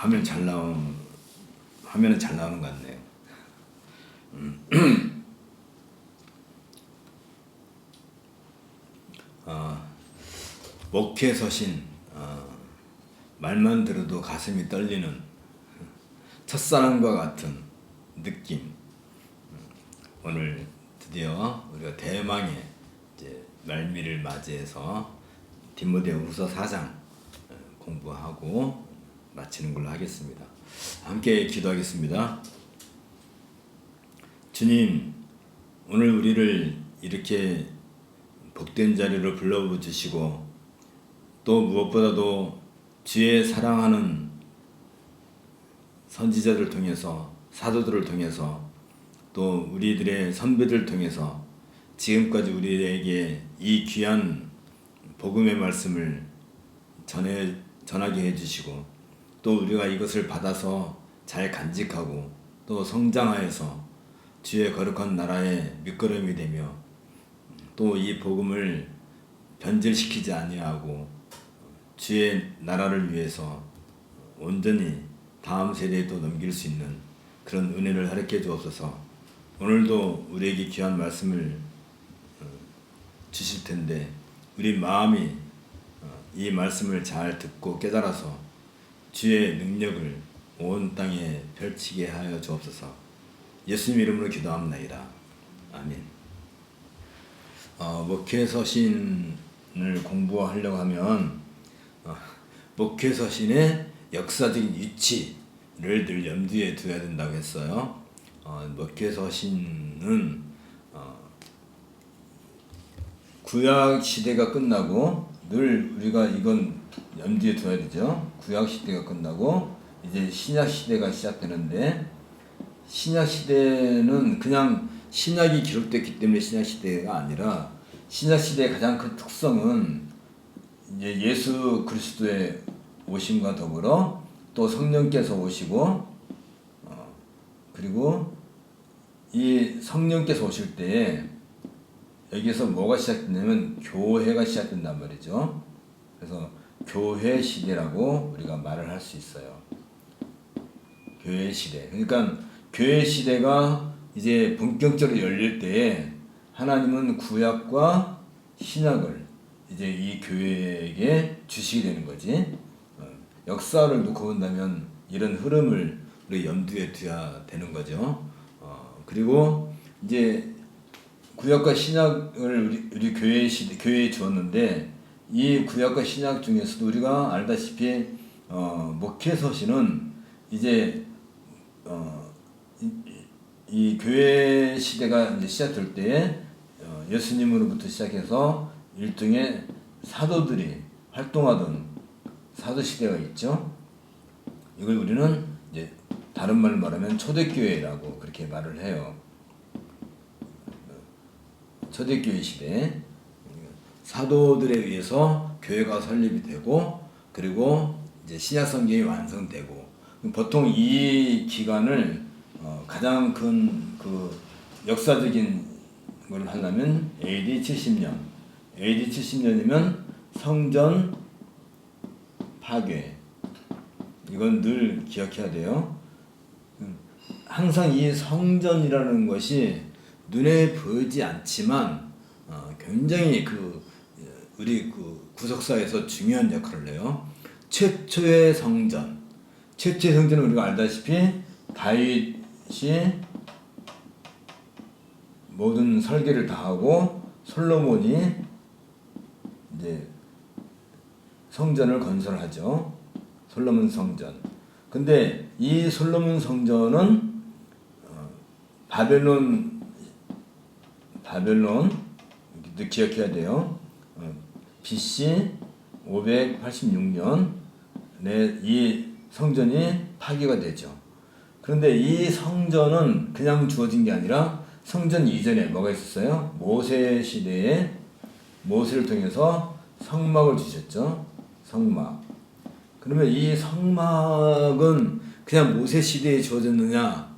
화면은 잘 나오는 것 같네요. 목회 서신, 말만 들어도 가슴이 떨리는 첫사랑과 같은 느낌. 오늘 드디어 우리가 대망의 이제 말미를 맞이해서 디모데후서 4장 공부하고 마치는 걸로 하겠습니다. 함께 기도하겠습니다. 주님, 오늘 우리를 이렇게 복된 자리로 불러주시고 또 무엇보다도 주의 사랑하는 선지자들을 통해서, 사도들을 통해서, 또 우리들의 선배들을 통해서 지금까지 우리에게 이 귀한 복음의 말씀을 전하게 해주시고, 또 우리가 이것을 받아서 잘 간직하고 또 성장하여서 주의 거룩한 나라의 밑거름이 되며, 또 이 복음을 변질시키지 아니하고 주의 나라를 위해서 온전히 다음 세대에 또 넘길 수 있는 그런 은혜를 허락해 주옵소서. 오늘도 우리에게 귀한 말씀을 주실 텐데 우리 마음이 이 말씀을 잘 듣고 깨달아서 주의 능력을 온 땅에 펼치게 하여 주옵소서. 예수님 이름으로 기도합나이다. 아멘. 목회 서신을 공부하려고 하면 목회 서신의 역사적인 위치를 늘 염두에 두어야 된다고 했어요. 목회 서신은 구약 시대가 끝나고, 늘 우리가 이건 염두에 둬야 되죠. 구약 시대가 끝나고 이제 신약 시대가 시작되는데, 신약 시대는 그냥 신약이 기록됐기 때문에 신약 시대가 아니라, 신약 시대의 가장 큰 특성은 이제 예수 그리스도의 오심과 더불어 또 성령께서 오시고, 그리고 이 성령께서 오실 때 여기서 뭐가 시작되냐면 교회가 시작된단 말이죠. 그래서 교회 시대라고 우리가 말을 할 수 있어요. 교회 시대. 그러니까 교회 시대가 이제 본격적으로 열릴 때에 하나님은 구약과 신약을 이제 이 교회에게 주시게 되는 거지. 역사를 놓고 본다면 이런 흐름을 우리 염두에 둬야 되는 거죠. 그리고 이제 구약과 신약을 우리 교회에 주었는데, 이 구약과 신약 중에서도 우리가 알다시피 목회 서신은 이제 이 교회 시대가 이제 시작될 때에 예수님으로부터 시작해서 일종의 사도들이 활동하던 사도 시대가 있죠. 이걸 우리는 이제 다른 말로 말하면 초대교회라고 그렇게 말을 해요. 초대교회 시대, 사도들에 의해서 교회가 설립이 되고, 그리고 이제 신약 성경이 완성되고, 보통 이 기간을 가장 큰 그 역사적인 걸 하려면 AD 70년, AD 70년이면 성전 파괴, 이건 늘 기억해야 돼요. 항상 이 성전이라는 것이 눈에 보이지 않지만 굉장히 우리 구속사에서 중요한 역할을 해요. 최초의 성전은 우리가 알다시피 다윗이 모든 설계를 다 하고 솔로몬이 이제 성전을 건설하죠. 솔로몬 성전. 근데 이 솔로몬 성전은 바벨론 기억해야 돼요. BC 586년에 이 성전이 파괴가 되죠. 그런데 이 성전은 그냥 주어진 게 아니라 성전 이전에 뭐가 있었어요? 모세 시대에 모세를 통해서 성막을 주셨죠. 성막. 그러면 이 성막은 그냥 모세 시대에 주어졌느냐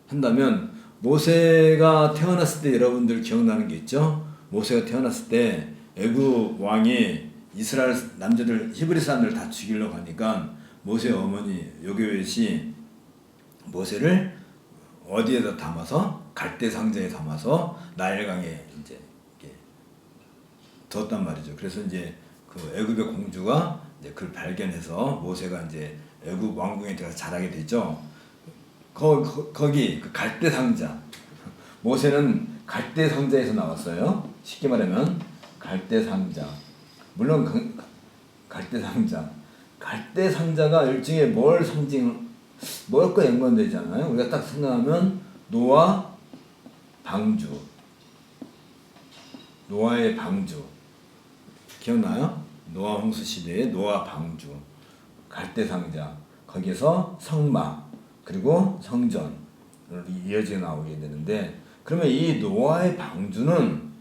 한다면, 모세가 태어났을 때 여러분들 기억나는 게 있죠? 모세가 태어났을 때 애굽 왕이 이스라엘 남자들, 히브리 사람들을 다 죽이려고 하니까 모세 어머니 요게벳이 모세를 어디에다 담아서 갈대 상자에 담아서 나일강에 이제 이렇게 뒀단 말이죠. 그래서 이제 그 애굽의 공주가 이제 그걸 발견해서 모세가 이제 애굽 왕궁에 들어가서 자라게 되죠. 거기 그 갈대 상자, 모세는 갈대 상자에서 나왔어요. 쉽게 말하면 갈대 상자. 물론 갈대 상자가 일종의 뭘과 연관되잖아요. 우리가 딱 생각하면 노아 방주, 노아의 방주 기억나요? 노아 홍수 시대의 노아 방주, 갈대 상자, 거기에서 성막 그리고 성전 이어져 나오게 되는데, 그러면 이 노아의 방주는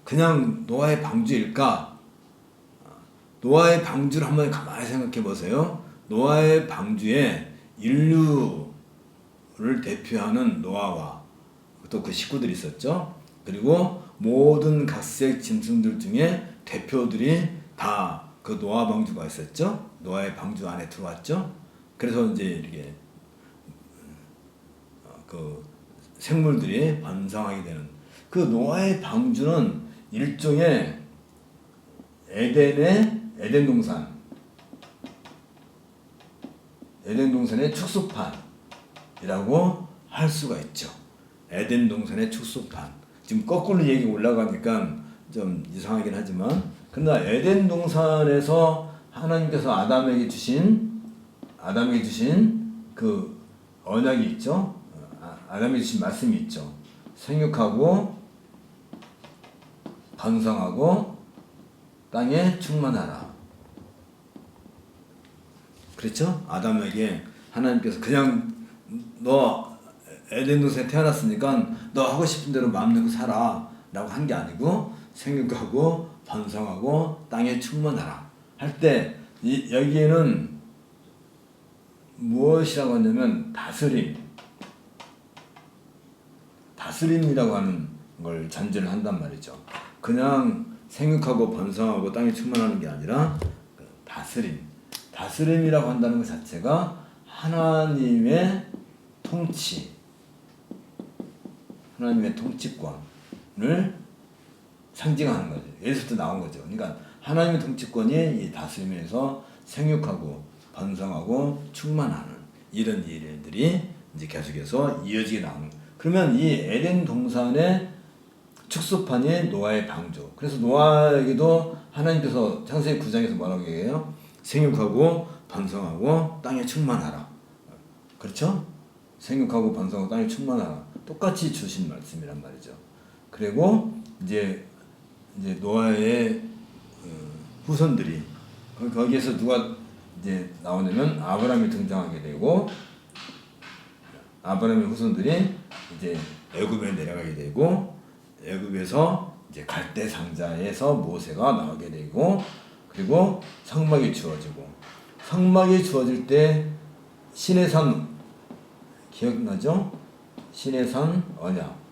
그냥 노아의 방주일까? 노아의 방주를 한번 가만히 생각해 보세요. 노아의 방주에 인류를 대표하는 노아와 또 그 식구들이 있었죠. 그리고 모든 각색 짐승들 중에 대표들이 다 그 노아 방주가 있었죠. 노아의 방주 안에 들어왔죠. 그래서 이제 이렇게 그 생물들이 번성하게 되는 그 노아의 방주는 일종의 에덴 동산의 축소판이라고 할 수가 있죠. 에덴 동산의 축소판. 지금 거꾸로 얘기 올라가니까 좀 이상하긴 하지만, 그러나 에덴 동산에서 하나님께서 아담에게 주신 그 언약이 있죠. 아담에게 주신 말씀이 있죠. 생육하고 번성하고 땅에 충만하라. 그렇죠? 아담에게 하나님께서 그냥 너 에덴 동산에 태어났으니까 너 하고 싶은 대로 마음 놓고 살아 라고 한 게 아니고, 생육하고 번성하고 땅에 충만하라 할 때 여기에는 무엇이라고 하냐면 다스림이라고 하는 걸 전제를 한단 말이죠. 그냥 생육하고 번성하고 땅에 충만하는 게 아니라 다스림이라고 한다는 것 자체가 하나님의 통치권을 상징하는 거죠. 여기서부터 나온 거죠. 그러니까 하나님의 통치권이 이 다스림에서 생육하고 번성하고 충만하는 이런 일들이 이제 계속해서 이어지게 나오는 거예요. 그러면 이 에덴 동산의 축소판이 노아의 방주. 그래서 노아에게도 하나님께서 창세기 9장에서 뭐라고 얘기해요? 생육하고 번성하고 땅에 충만하라. 그렇죠? 생육하고 번성하고 땅에 충만하라. 똑같이 주신 말씀이란 말이죠. 그리고 이제 노아의 후손들이, 거기에서 누가 이제 나오냐면 아브라함이 등장하게 되고, 아브라함의 후손들이 이제 애굽에 내려가게 되고, 애굽에서 이제 갈대 상자에서 모세가 나오게 되고, 그리고 성막이 주어지고, 성막이 주어질 때 신의 산 기억나죠? 신의 산 언약.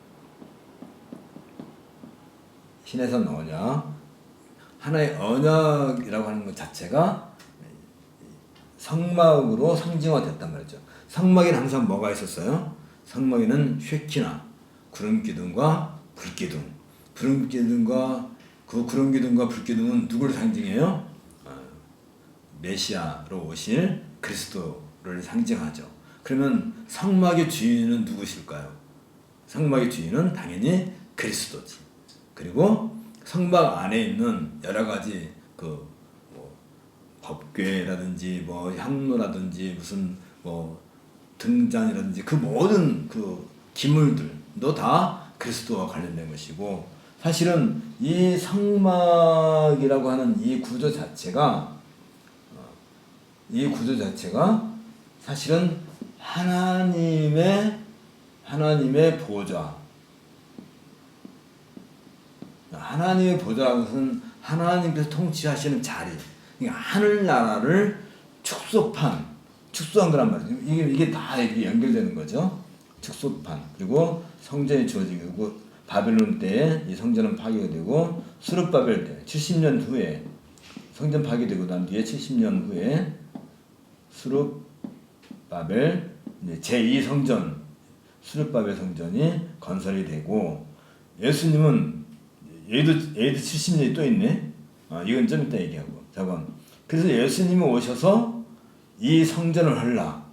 하나의 언약이라고 하는 것 자체가 성막으로 상징화됐단 말이죠. 성막에는 항상 뭐가 있었어요? 성막에는 쉐키나 구름기둥과 불기둥. 구름기둥과 불기둥은 누구를 상징해요? 메시아로 오실 그리스도를 상징하죠. 그러면 성막의 주인은 누구실까요? 성막의 주인은 당연히 그리스도지. 그리고 성막 안에 있는 여러 가지 법궤라든지 향로라든지 무슨 등잔이라든지 그 모든 그 기물들도 다 그리스도와 관련된 것이고, 사실은 이 성막이라고 하는 이 구조 자체가 사실은 하나님의 보좌. 하나님의 보좌라는 것은 하나님께서 통치하시는 자리. 그러니까 하늘나라를 축소한 거란 말이죠. 이게 다 이렇게 연결되는 거죠. 축소판. 그리고 성전이 주어지고, 바벨론 때에 이 성전은 파괴가 되고, 수르바벨 때 70년 후에 성전 파괴되고 난 뒤에 70년 후에 수룹바벨 제2성전 수룹바벨 성전이 건설이 되고 예수님은 얘도 70년이 또 있네. 이건 좀 이따 얘기하고. 잠깐. 그래서 예수님이 오셔서 이 성전을 헐라.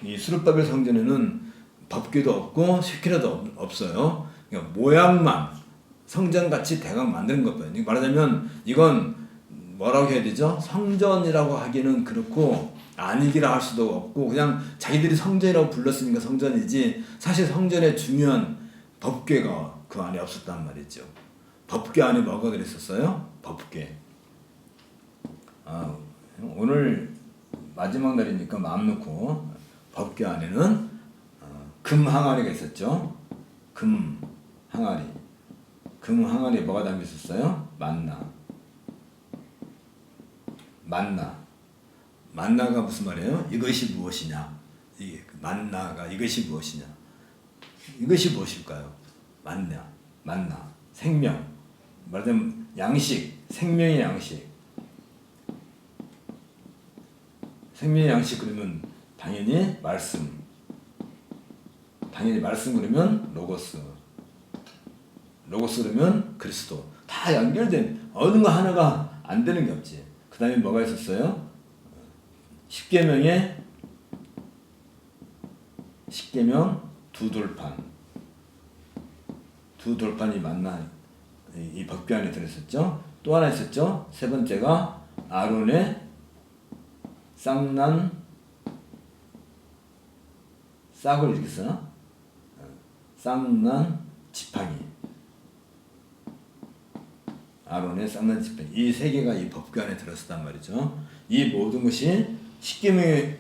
이 수룹바벨 성전에는 법궤도 없고 쉐키라도 없어요. 그러니까 모양만 성전같이 대강 만드는 것뿐이에요. 말하자면 이건 뭐라고 해야 되죠? 성전이라고 하기는 그렇고 아니기라 할 수도 없고 그냥 자기들이 성전이라고 불렀으니까 성전이지 사실 성전의 중요한 법궤가 그 안에 없었단 말이죠. 법궤 안에 뭐가 들어있었어요? 법궤. 오늘 마지막 날이니까 마음 놓고 법궤 안에는 금 항아리가 있었죠. 금 항아리. 금 항아리에 뭐가 담겨 있었어요? 만나가 무슨 말이에요? 이것이 무엇이냐? 이게 만나가 이것이 무엇이냐? 이것이 무엇일까요? 만나. 생명. 말하자면 양식, 생명의 양식. 생명의 양식 그러면 당연히 말씀. 당연히 말씀 그러면 로고스. 로고스 그러면 그리스도. 다 연결된 어느 거 하나가 안 되는 게 없지. 그 다음에 뭐가 있었어요? 십계명의 두 돌판이 만나 이 법궤 안에 들어있었죠. 또 하나 있었죠. 세 번째가 아론의 쌍난 싹을 이렇게 쓰나? 쌍난 지팡이. 아론의 쌍난 지팡이. 이 세 개가 이 법궤 안에 들었었단 말이죠. 이 모든 것이 십계명의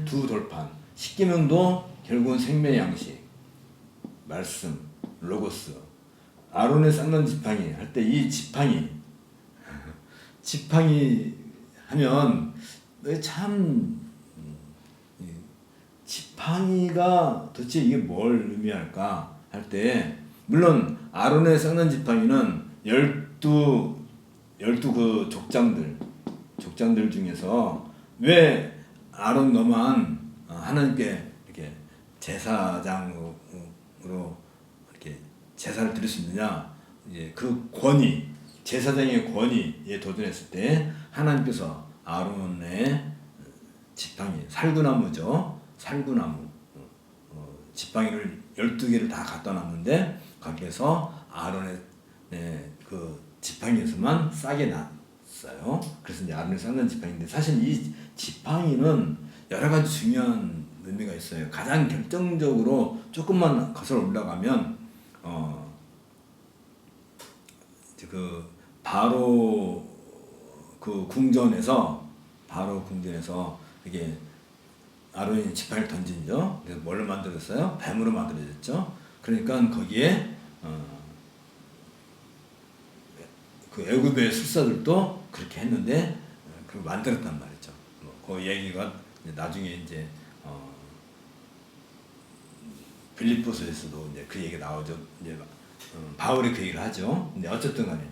두 돌판. 십계명도 결국은 생명의 양식, 말씀, 로고스. 아론의 쌍난 지팡이 할 때 이 지팡이 하면 참 지팡이가 도대체 이게 뭘 의미할까 할 때 물론 아론의 쌍난 지팡이는 12 그 족장들 중에서 왜 아론 너만 하나님께 이렇게 제사장으로 이렇게 제사를 드릴 수 있느냐? 이제 그 권위, 제사장의 권위에 도전했을 때 하나님께서 아론의 지팡이, 살구나무죠. 살구나무 지팡이를 12개를 다 갖다 놨는데 거기에서 아론의 그 지팡이에서만 싸게 났어요. 그래서 이제 아론의 쌍난 지팡이인데 사실 이 지팡이는 여러 가지 중요한 의미가 있어요. 가장 결정적으로 조금만 거슬러 올라가면 그 바로 궁전에서 이게 아론이 지팡이를 던지죠. 그래서 뭘로 만들었어요? 뱀으로 만들어졌죠. 그러니까 거기에 그 애굽의 술사들도 그렇게 했는데 그걸 만들었단 말이죠. 그 얘기가 나중에 이제 빌립보서에서도 이제 그 얘기가 나오죠. 이제 바울이 그 얘기를 하죠. 근데 어쨌든 간에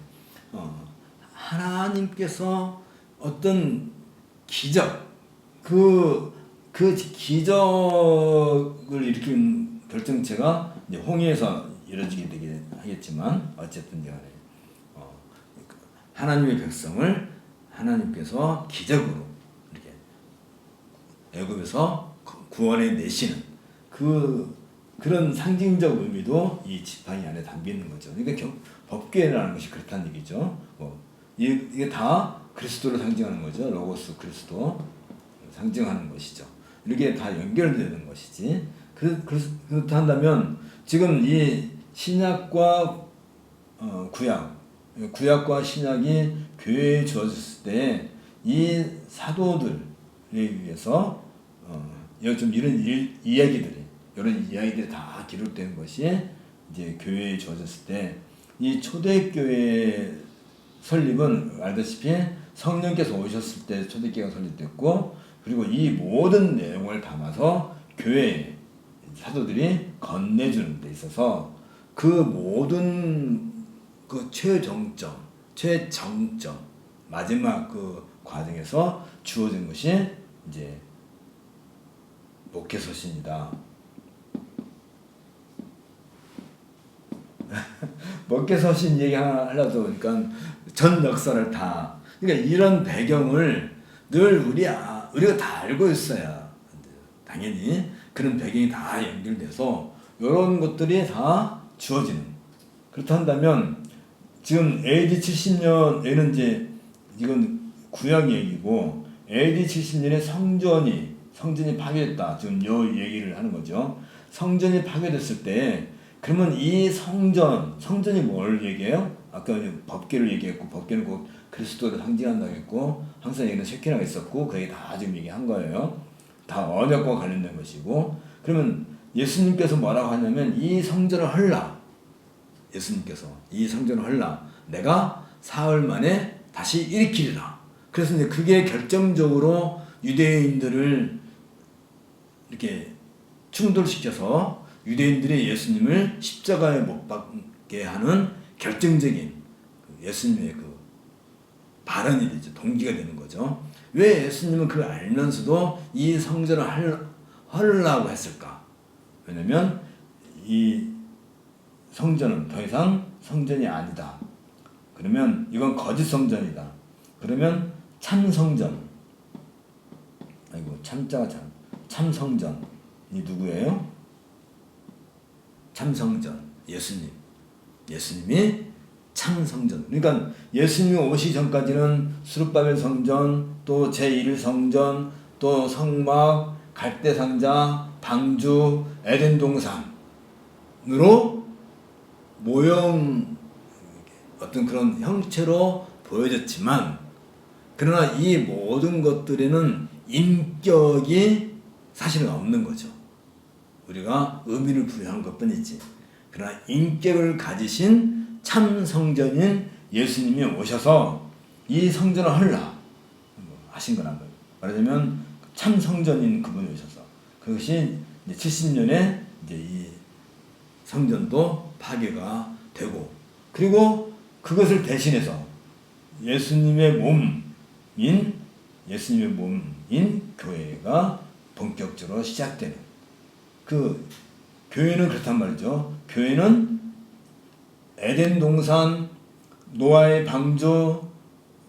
하나님께서 어떤 기적 그 기적을 일으킨 결정체가 이제 홍해에서 이루어지게 되게 하겠지만 어쨌든 간에 하나님의 백성을 하나님께서 기적으로 이렇게 애굽에서 구원해 내시는 그런 상징적 의미도 이 지팡이 안에 담겨 있는 거죠. 그러니까 법궤라는 것이 그렇다는 얘기죠. 이게 다 그리스도를 상징하는 거죠. 로고스 그리스도 상징하는 것이죠. 이렇게 다 연결되는 것이지. 그렇다 한다면 지금 이 신약과 구약과 신약이 교회에 주어졌을 때 이 사도들에 의해서 좀 이런 이야기들이 다 기록된 것이 이제 교회에 주어졌을 때 이 초대교회 설립은 알다시피 성령께서 오셨을 때 초대교회가 설립됐고 그리고 이 모든 내용을 담아서 교회 사도들이 건네주는 데 있어서 그 모든 그 최정점 마지막 그 과정에서 주어진 것이 이제 목회서신이다. 목회서신 얘기 하나 하려고 하니까 전 역사를 다, 그러니까 이런 배경을 늘 우리가 다 알고 있어야 당연히 그런 배경이 다 연결돼서 이런 것들이 다 주어지는. 그렇다 한다면 지금 AD 70년에는 이제 이건 구약 얘기고 AD 70년에 성전이 파괴됐다. 지금 요 얘기를 하는 거죠. 성전이 파괴됐을 때 그러면 이 성전이 뭘 얘기해요? 아까 법궤를 얘기했고, 법궤는 곧 그리스도를 상징한다고 했고, 항상 얘기는 쉐키나가 있었고, 그 얘기 다 지금 얘기한 거예요. 다 언약과 관련된 것이고, 그러면 예수님께서 뭐라고 하냐면 이 성전을 헐라. 예수님께서 이 성전을 헐라. 내가 사흘 만에 다시 일으키리라. 그래서 이제 그게 결정적으로 유대인들을 이렇게 충돌시켜서 유대인들이 예수님을 십자가에 못 박게 하는 결정적인 예수님의 그 발언이 되죠. 동기가 되는 거죠. 왜 예수님은 그걸 알면서도 이 성전을 하려고 했을까? 왜냐면 이 성전은 더 이상 성전이 아니다. 그러면 이건 거짓 성전이다. 그러면 참 성전. 아이고, 참자가 참 성전이 누구예요? 참성전, 예수님이 참성전. 그러니까 예수님이 오시기 전까지는 스룹바벨 성전, 또 제1성전, 또 성막, 갈대상자, 방주, 에덴 동산으로 모형 어떤 그런 형체로 보여졌지만, 그러나 이 모든 것들에는 인격이 사실은 없는 거죠. 우리가 의미를 부여한 것뿐이지. 그러나 인격을 가지신 참 성전인 예수님이 오셔서 이 성전을 헐라 하신 거란 거예요. 말하자면 참 성전인 그분이 오셔서, 그것이 이제 70년에 이제 이 성전도 파괴가 되고, 그리고 그것을 대신해서 예수님의 몸인 교회가 본격적으로 시작되는. 그 교회는 그렇단 말이죠. 교회는 에덴 동산, 노아의 방주,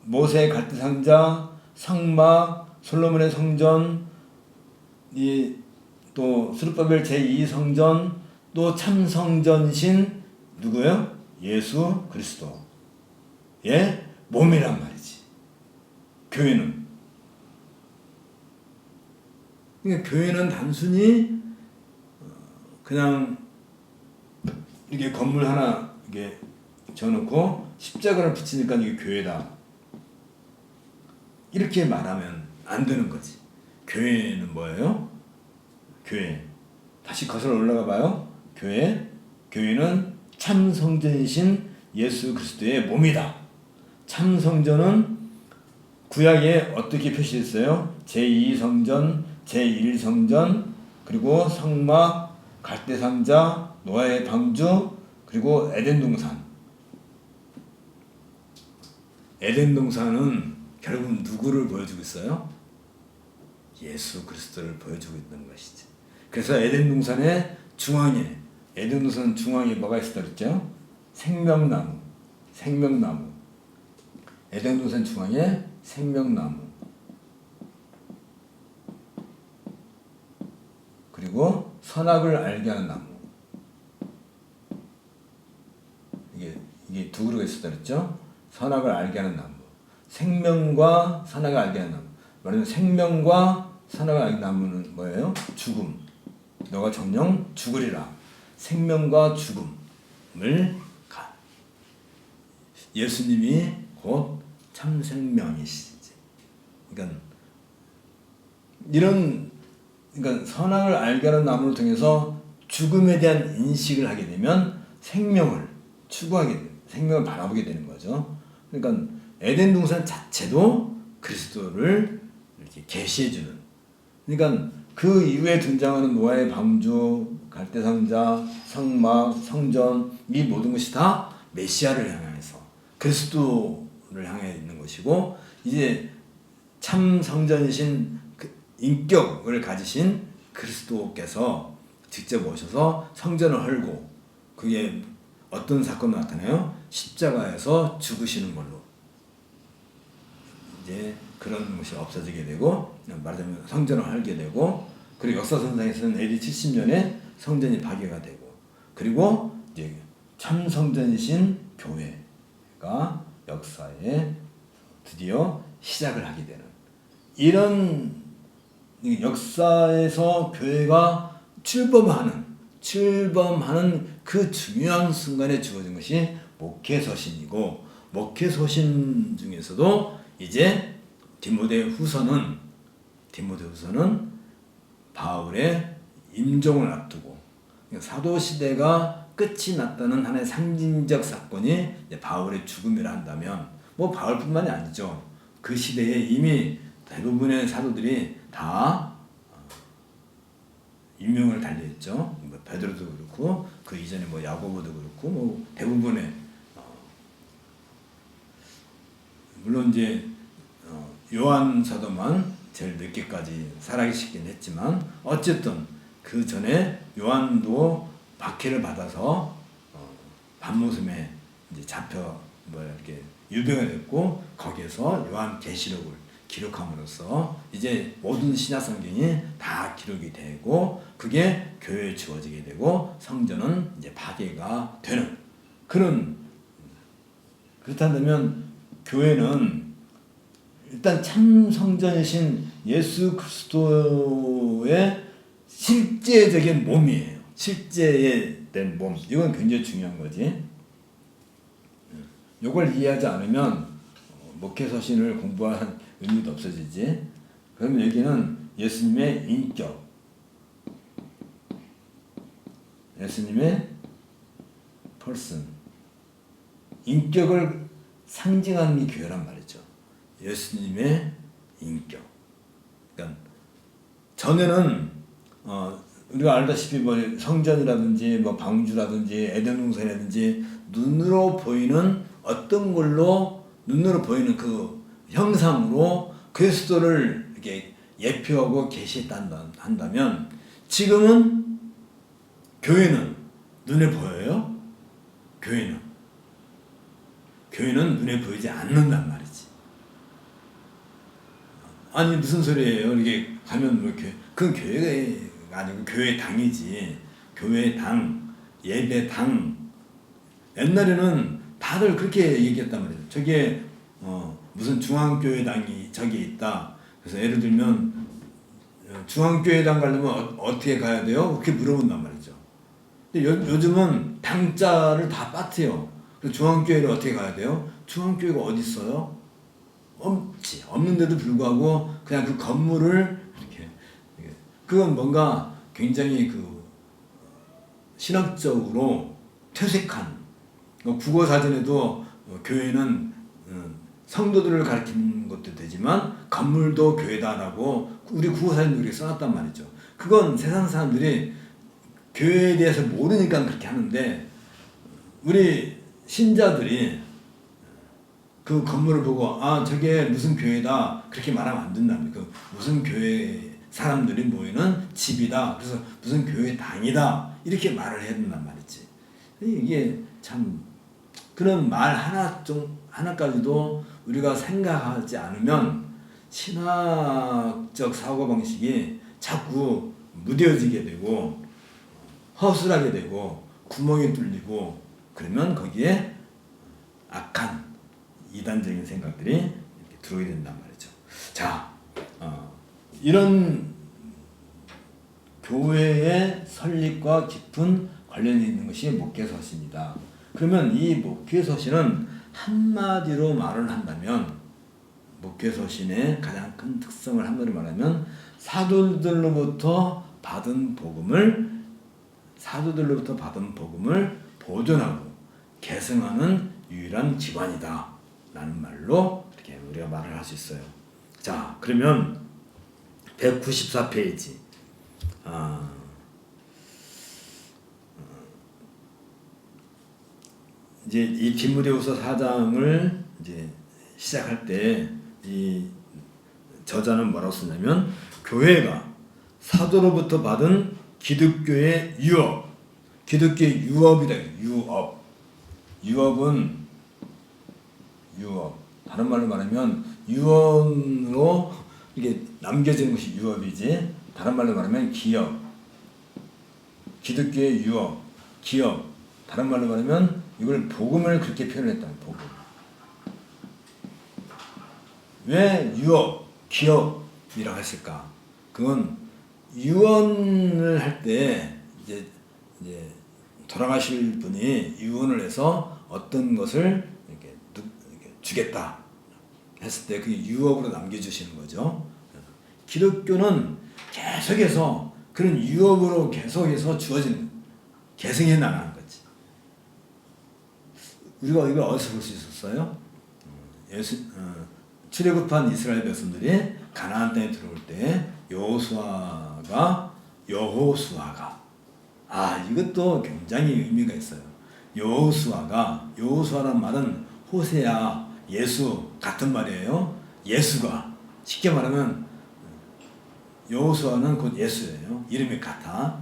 모세의 갈대상자, 성막, 솔로몬의 성전, 또 스룹바벨 제2성전, 또 참성전신 누구예요? 예수 그리스도의 몸이란 말이지. 교회는. 그러니까 교회는 단순히 그냥 이게 건물 하나 이게 져놓고 십자가를 붙이니까 이게 교회다. 이렇게 말하면 안 되는 거지. 교회는 뭐예요? 교회. 다시 거슬러 올라가 봐요. 교회는 참 성전이신 예수 그리스도의 몸이다. 참 성전은 구약에 어떻게 표시했어요? 제2성전, 제1성전, 그리고 성막, 갈대상자, 노아의 방주, 그리고 에덴 동산. 에덴 동산은 결국 누구를 보여주고 있어요? 예수 그리스도를 보여주고 있는 것이지. 그래서 에덴 동산의 중앙에, 에덴 동산 중앙에 뭐가 있었다 그랬죠? 생명나무. 에덴 동산 중앙에 생명나무. 그리고 선악을 알게 하는 나무. 이게 두 그루가 있었다 그랬죠? 선악을 알게 하는 나무. 생명과 선악을 알게 하는 나무. 말하자면 생명과 선악을 알게 하는 나무는 뭐예요? 죽음. 너가 정녕 죽으리라. 생명과 죽음을 예수님이 곧 참 생명이시지. 그러니까 선악을 알게 하는 나무를 통해서 죽음에 대한 인식을 하게 되면 생명을 추구하게 돼요. 생명을 바라보게 되는 거죠. 그러니까 에덴 동산 자체도 그리스도를 이렇게 계시해주는. 그러니까 그 이후에 등장하는 노아의 방주, 갈대상자, 성막, 성전, 이 모든 것이 다 메시아를 향해서 그리스도를 향해 있는 것이고, 이제 참 성전이신 그 인격을 가지신 그리스도께서 직접 오셔서 성전을 헐고, 그게 어떤 사건으로 나타나요? 십자가에서 죽으시는 걸로 이제 그런 것이 없어지게 되고, 말하자면 성전을 헐게 되고, 그리고 역사선상에서는 AD 70년에 성전이 파괴가 되고, 그리고 이제 참 성전이신 교회가 역사에 드디어 시작을 하게 되는, 이런 역사에서 교회가 출범하는 그 중요한 순간에 주어진 것이 목회서신이고, 목회서신 중에서도 이제 디모데후서는 바울의 임종을 앞두고 사도 시대가 끝이 났다는 하나의 상징적 사건이 바울의 죽음이라 한다면, 뭐 바울뿐만이 아니죠. 그 시대에 이미 대부분의 사도들이 다 임명을 달리했죠. 뭐 베드로도 그렇고, 그 이전에 뭐 야고보도 그렇고, 뭐 대부분의 물론 이제 요한 사도만 제일 늦게까지 살아계시긴 했지만, 어쨌든 그 전에 요한도 박해를 받아서 반모섬에 이제 잡혀 이렇게 유배가 됐고, 거기에서 요한 계시록을 기록함으로써 이제 모든 신약 성경이 다 기록이 되고, 그게 교회에 주어지게 되고, 성전은 이제 파괴가 되는 그런. 그렇다면 교회는 일단 참 성전이신 예수 그리스도의 실제적인 몸이에요. 실제에 된 몸. 이건 굉장히 중요한 거지. 이걸 이해하지 않으면 목회서신을 공부한 의미도 없어지지. 그러면 여기는 예수님의 인격, 예수님의 person, 인격을 상징하는 게 교회란 말이죠. 예수님의 인격. 그러니까 전에는 우리가 알다시피 뭐 성전이라든지 뭐 방주라든지 에덴 동산이라든지 눈으로 보이는 어떤 걸로, 눈으로 보이는 그 형상으로 그리스도를 이렇게 예표하고 계시했다 한다면, 지금은 교회는 눈에 보여요? 교회는 눈에 보이지 않는단 말이지. 아니 무슨 소리예요? 이게 가면 뭐 그건 교회가 아니고 교회 당이지. 교회 당, 예배 당. 옛날에는 다들 그렇게 얘기했단 말이에요. 저게 무슨 중앙교회당이 저기 있다. 그래서 예를 들면 중앙교회당 가려면 어떻게 가야 돼요? 그렇게 물어본단 말이죠. 근데 요즘은 당자를 다 빠트요. 중앙교회를 어떻게 가야 돼요? 중앙교회가 어디 있어요? 없지. 없는데도 불구하고 그냥 그 건물을 이렇게, 그건 뭔가 굉장히 그 신학적으로 퇴색한, 국어사전에도 교회는 성도들을 가리키는 것도 되지만 건물도 교회다라고 우리 국어사전도 그렇게 써놨단 말이죠. 그건 세상 사람들이 교회에 대해서 모르니까 그렇게 하는데, 우리 신자들이 그 건물을 보고 저게 무슨 교회다 그렇게 말하면 안 된답니다. 그 무슨 교회 사람들이 모이는 집이다, 그래서 무슨 교회 당이다 이렇게 말을 해야 된단 말이지. 이게 참 그런 말 하나까지도 우리가 생각하지 않으면 신학적 사고방식이 자꾸 무뎌지게 되고 허술하게 되고 구멍이 뚫리고, 그러면 거기에 악한 이단적인 생각들이 이렇게 들어오게 된단 말이죠. 자, 이런 교회의 설립과 깊은 관련이 있는 것이 목회서신이다. 그러면 이 목회서신은 한마디로 말을 한다면, 목회서신의 가장 큰 특성을 한마디로 말하면 사도들로부터 받은 복음을 보존하고 계승하는 유일한 기관이다 라는 말로 이렇게 우리가 말을 할 수 있어요. 자, 그러면 194페이지 이제 이 디모데후서 4장을 이제 시작할 때 이 저자는 뭐라고 쓰냐면 교회가 사도로부터 받은 기독교의 유업, 기독교의 유업이다. 유업은 유업. 다른 말로 말하면 유언으로 이게 남겨지는 것이 유업이지. 다른 말로 말하면 기업. 기독교의 유업, 기업. 다른 말로 말하면 이걸 복음을 그렇게 표현했다. 복음. 왜 유업, 기업이라고 했을까? 그건 유언을 할 때 이제 돌아가실 분이 유언을 해서 어떤 것을 이렇게 주겠다 했을 때 그게 유업으로 남겨주시는 거죠. 기독교는 계속해서 그런 유업으로 계속해서 주어지는, 계승해 나가는 거지. 우리가 이걸 어디서 볼 수 있었어요? 출애굽한 이스라엘 백성들이 가나안 땅에 들어올 때 여호수아가 이것도 굉장히 의미가 있어요. 여호수아란 말은 호세아, 예수 같은 말이에요. 예수가, 쉽게 말하면 여호수아는 곧 예수예요. 이름이 같아.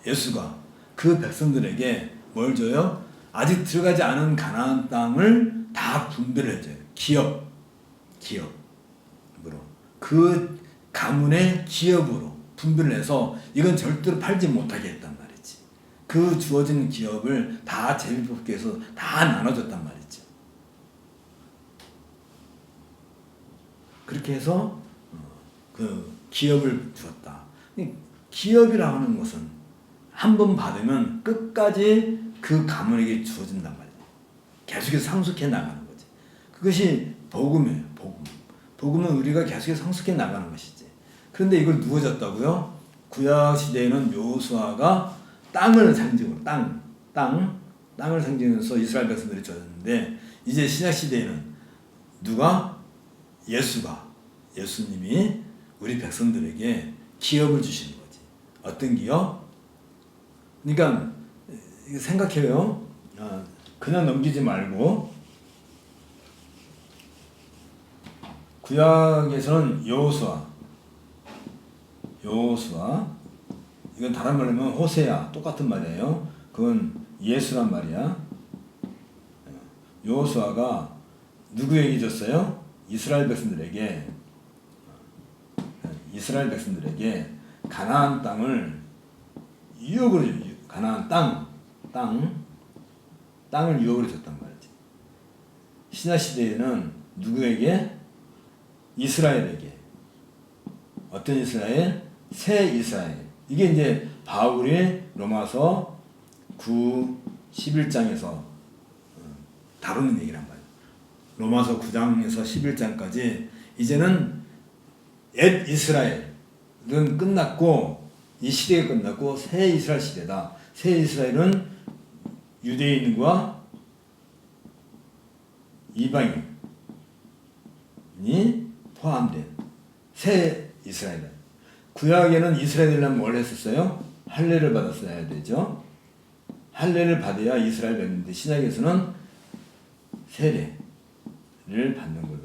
예수가 그 백성들에게 뭘 줘요? 아직 들어가지 않은 가나안 땅을 다 분배를 해줘요. 기업으로. 그 가문의 기업으로 분배를 해서 이건 절대로 팔지 못하게 했단 말이지. 그 주어진 기업을 다 제비뽑기 해서 다 나눠줬단 말이지. 그렇게 해서 그 기업을 주었다. 기업이라고 하는 것은 한 번 받으면 끝까지 그 가문에게 주어진단 말이야. 계속해서 상속해 나가는 거지. 그것이 복음이에요. 복음은 우리가 계속해서 상속해 나가는 것이지. 그런데 이걸 누가 줬다고요? 구약 시대에는 여호수아가 땅을 상징으로 땅을 상징해서 이스라엘 백성들이 줬는데, 이제 신약 시대에는 누가? 예수님이 우리 백성들에게 기업을 주시는 거지. 어떤 기업? 그러니까 생각해요. 그냥 넘기지 말고, 구약에서는 여호수아, 이건 다른 말로 하면 호세아, 똑같은 말이에요. 그건 예수란 말이야. 여호수아가 누구에게 줬어요? 이스라엘 백성들에게 가나안 땅을 유업으로, 가나안 땅을 유업으로 줬단 말이지. 신약 시대에는 누구에게? 이스라엘에게. 어떤 이스라엘? 새 이스라엘. 이게 이제 바울이 로마서 9, 11장에서 다루는 얘기란 말이에요. 로마서 9장에서 11장까지 이제는 옛 이스라엘은 끝났고, 이 시대가 끝났고 새 이스라엘 시대다. 새 이스라엘은 유대인과 이방인이 포함된 새 이스라엘. 구약에는 이스라엘이라면 뭘 했었어요? 할례를 받았어야 되죠. 할례를 받아야 이스라엘 백성인데, 신약에서는 세례를 받는 걸로.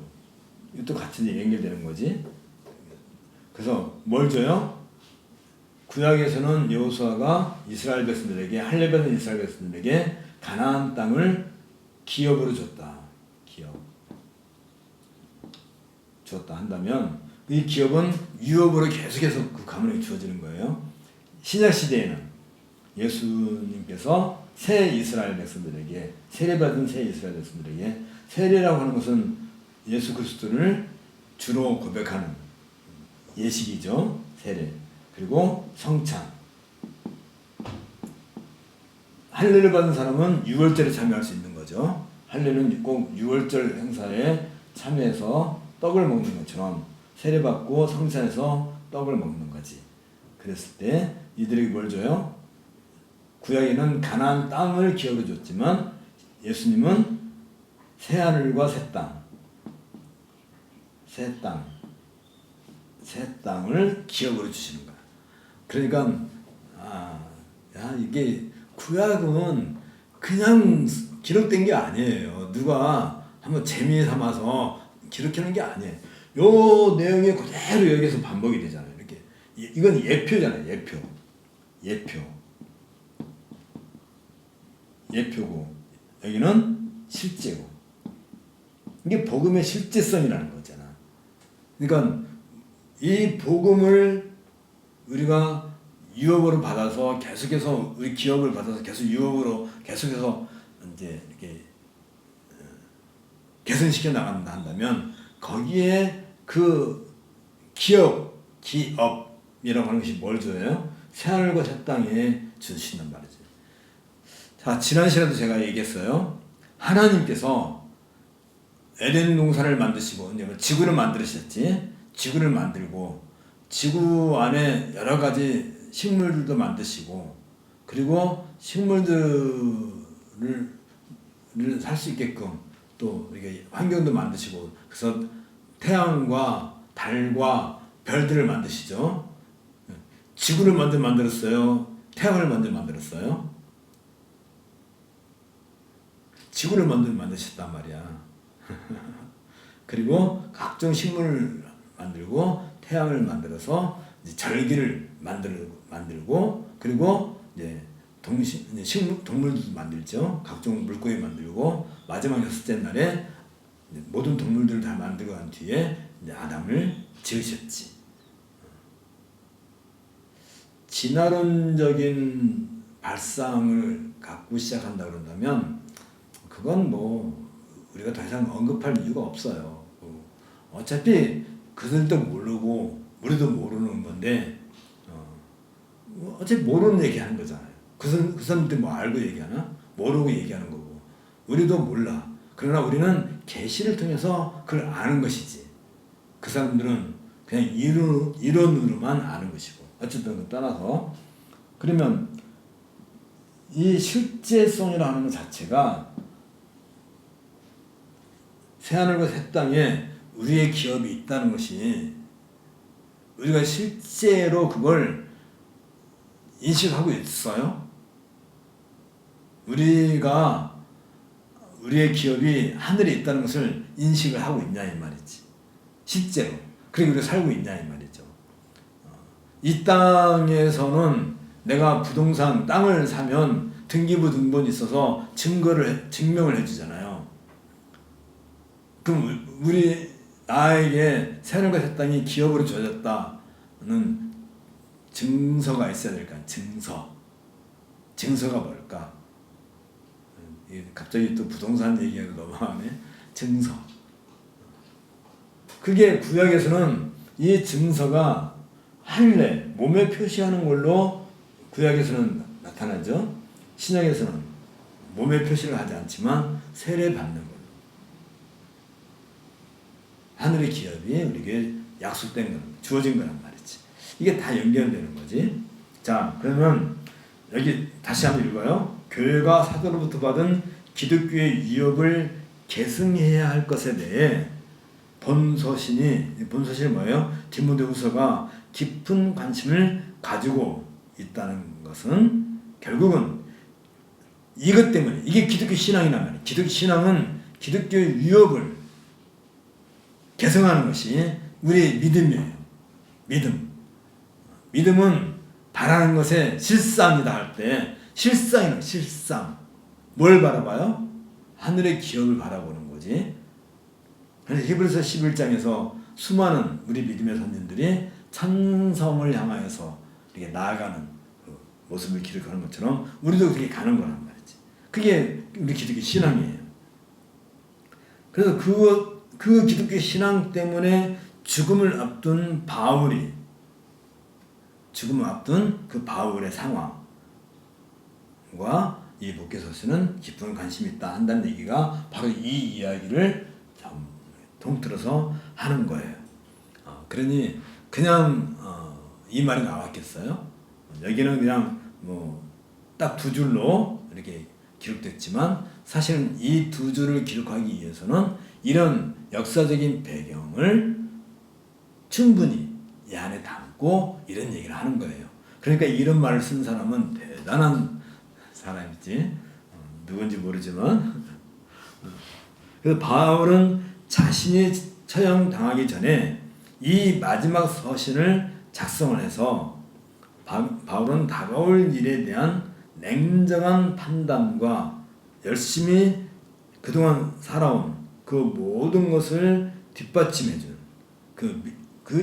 이것도 같이 연결되는 거지. 그래서 뭘 줘요? 구약에서는 여호수아가 이스라엘 백성들에게, 할례 받은 이스라엘 백성들에게 가나안 땅을 기업으로 줬다. 주었다 한다면 이 기업은 유업으로 계속해서 그 가문에게 주어지는 거예요. 신약 시대에는 예수님께서 새 이스라엘 백성들에게, 세례받은 새 이스라엘 백성들에게, 세례라고 하는 것은 예수 그리스도를 주로 고백하는 예식이죠. 세례. 그리고 성찬. 할례를 받은 사람은 유월절에 참여할 수 있는 거죠. 할례는 꼭 유월절 행사에 참여해서 떡을 먹는 것처럼 세례받고 성찬해서 떡을 먹는 거지. 그랬을 때 이들에게 뭘 줘요? 구약에는 가나안 땅을 기업으로 줬지만 예수님은 새하늘과 새 땅을 기업으로 주시는 거야. 그러니까 이게 구약은 그냥 기록된 게 아니에요. 누가 한번 재미 삼아서 기록하는 게 아니에요. 요 내용이 그대로 여기서 반복이 되잖아요. 이렇게 이건 예표잖아요. 예표고 여기는 실제고 이게 복음의 실제성이라는 거잖아. 그러니까 이 복음을 우리가 유업으로 받아서 계속해서 우리 기업을 받아서 계속 유업으로 계속해서 이제 이렇게 개선시켜 나간다면 거기에 그 기업이라고 하는 것이 뭘 줘요? 새하늘과 새 땅에 주신단 말이죠. 자, 지난 시간에도 제가 얘기했어요. 하나님께서 에덴 동산을 만드시고 지구를 만드셨지. 지구를 만들고 지구 안에 여러 가지 식물들도 만드시고 그리고 식물들을 살 수 있게끔 또 이렇게 환경도 만드시고 그래서 태양과 달과 별들을 만드시죠. 지구를 먼저 만들었어요. 태양을 먼저 만들었어요. 지구를 먼저 만드셨단 말이야. 그리고 각종 식물을 만들고 태양을 만들어서 이제 절기를 만들고 그리고 이제 동물들도 만들죠. 각종 물고기 만들고 마지막 6째 날에 모든 동물들을 다 만들고 난 뒤에 이제 아담을 지으셨지. 진화론적인 발상을 갖고 시작한다 그런다면 그건 뭐 우리가 더 이상 언급할 이유가 없어요. 어차피 그들도 모르고 우리도 모르는 건데 어차피 모르는 얘기하는 거잖아요. 그 사람들 뭐 알고 얘기하나? 모르고 얘기하는 거고 우리도 몰라. 그러나 우리는 계시를 통해서 그걸 아는 것이지. 그 사람들은 그냥 이론으로만 아는 것이고 어쨌든 떠나서 그러면 이 실제성이라는 것 자체가 새하늘과 새 땅에 우리의 기업이 있다는 것이 우리가 실제로 그걸 인식하고 있어요? 우리가 우리의 기업이 하늘에 있다는 것을 인식을 하고 있냐 이 말이지. 실제로. 그리고 우리가 살고 있냐 이 말이죠. 이 땅에서는 내가 부동산 땅을 사면 등기부 등본이 있어서 증명을 해주잖아요. 그럼 나에게 새하늘과 새 땅이 기업으로 주어졌다는 증서가 있어야 될까? 증서가 뭘까? 갑자기 또 부동산 얘기가 넘어가네. 증서. 그게 구약에서는 이 증서가 할례, 몸에 표시하는 걸로 구약에서는 나타나죠. 신약에서는 몸에 표시를 하지 않지만 세례 받는 걸로. 하늘의 기업이 우리에게 약속된 거는 주어진 거란 말이지. 이게 다 연결되는 거지. 자, 그러면 여기 다시 한번 읽어요. 교회가 사도로부터 받은 기독교의 위협을 계승해야 할 것에 대해 본서신이 뭐예요? 디모데후서가 깊은 관심을 가지고 있다는 것은 결국은 이것 때문에 이게 기독교 신앙이란 말이에요. 기독교 신앙은 기독교의 위협을 개성하는 것이 우리의 믿음이에요. 믿음은 바라는 것에 실상이다 할 때 실상이에요. 실상. 뭘 바라봐요? 하늘의 기업을 바라보는 거지. 그래서 히브리서 11장에서 수많은 우리 믿음의 선진들이 천성을 향하여서 이렇게 나아가는 그 모습을 기록하는 것처럼 우리도 그렇게 가는 거란 말이지. 그게 우리 기독교 신앙이에요. 그래서 그 기독교 신앙 때문에 죽음을 앞둔 그 바울의 상황과 이 목회서신은 깊은 관심이 있다 한다는 얘기가 바로 이 이야기를 통틀어서 하는 거예요. 그러니 그냥 이 말이 나왔겠어요? 여기는 그냥 뭐 딱 2줄로 이렇게 기록됐지만 사실은 이 2줄을 기록하기 위해서는 이런 역사적인 배경을 충분히 이 안에 담고 이런 얘기를 하는 거예요. 그러니까 이런 말을 쓴 사람은 대단한 사람이지. 누군지 모르지만 그래서 바울은 자신이 처형당하기 전에 이 마지막 서신을 작성을 해서 바울은 다가올 일에 대한 냉정한 판단과 열심히 그동안 살아온 그 모든 것을 뒷받침해준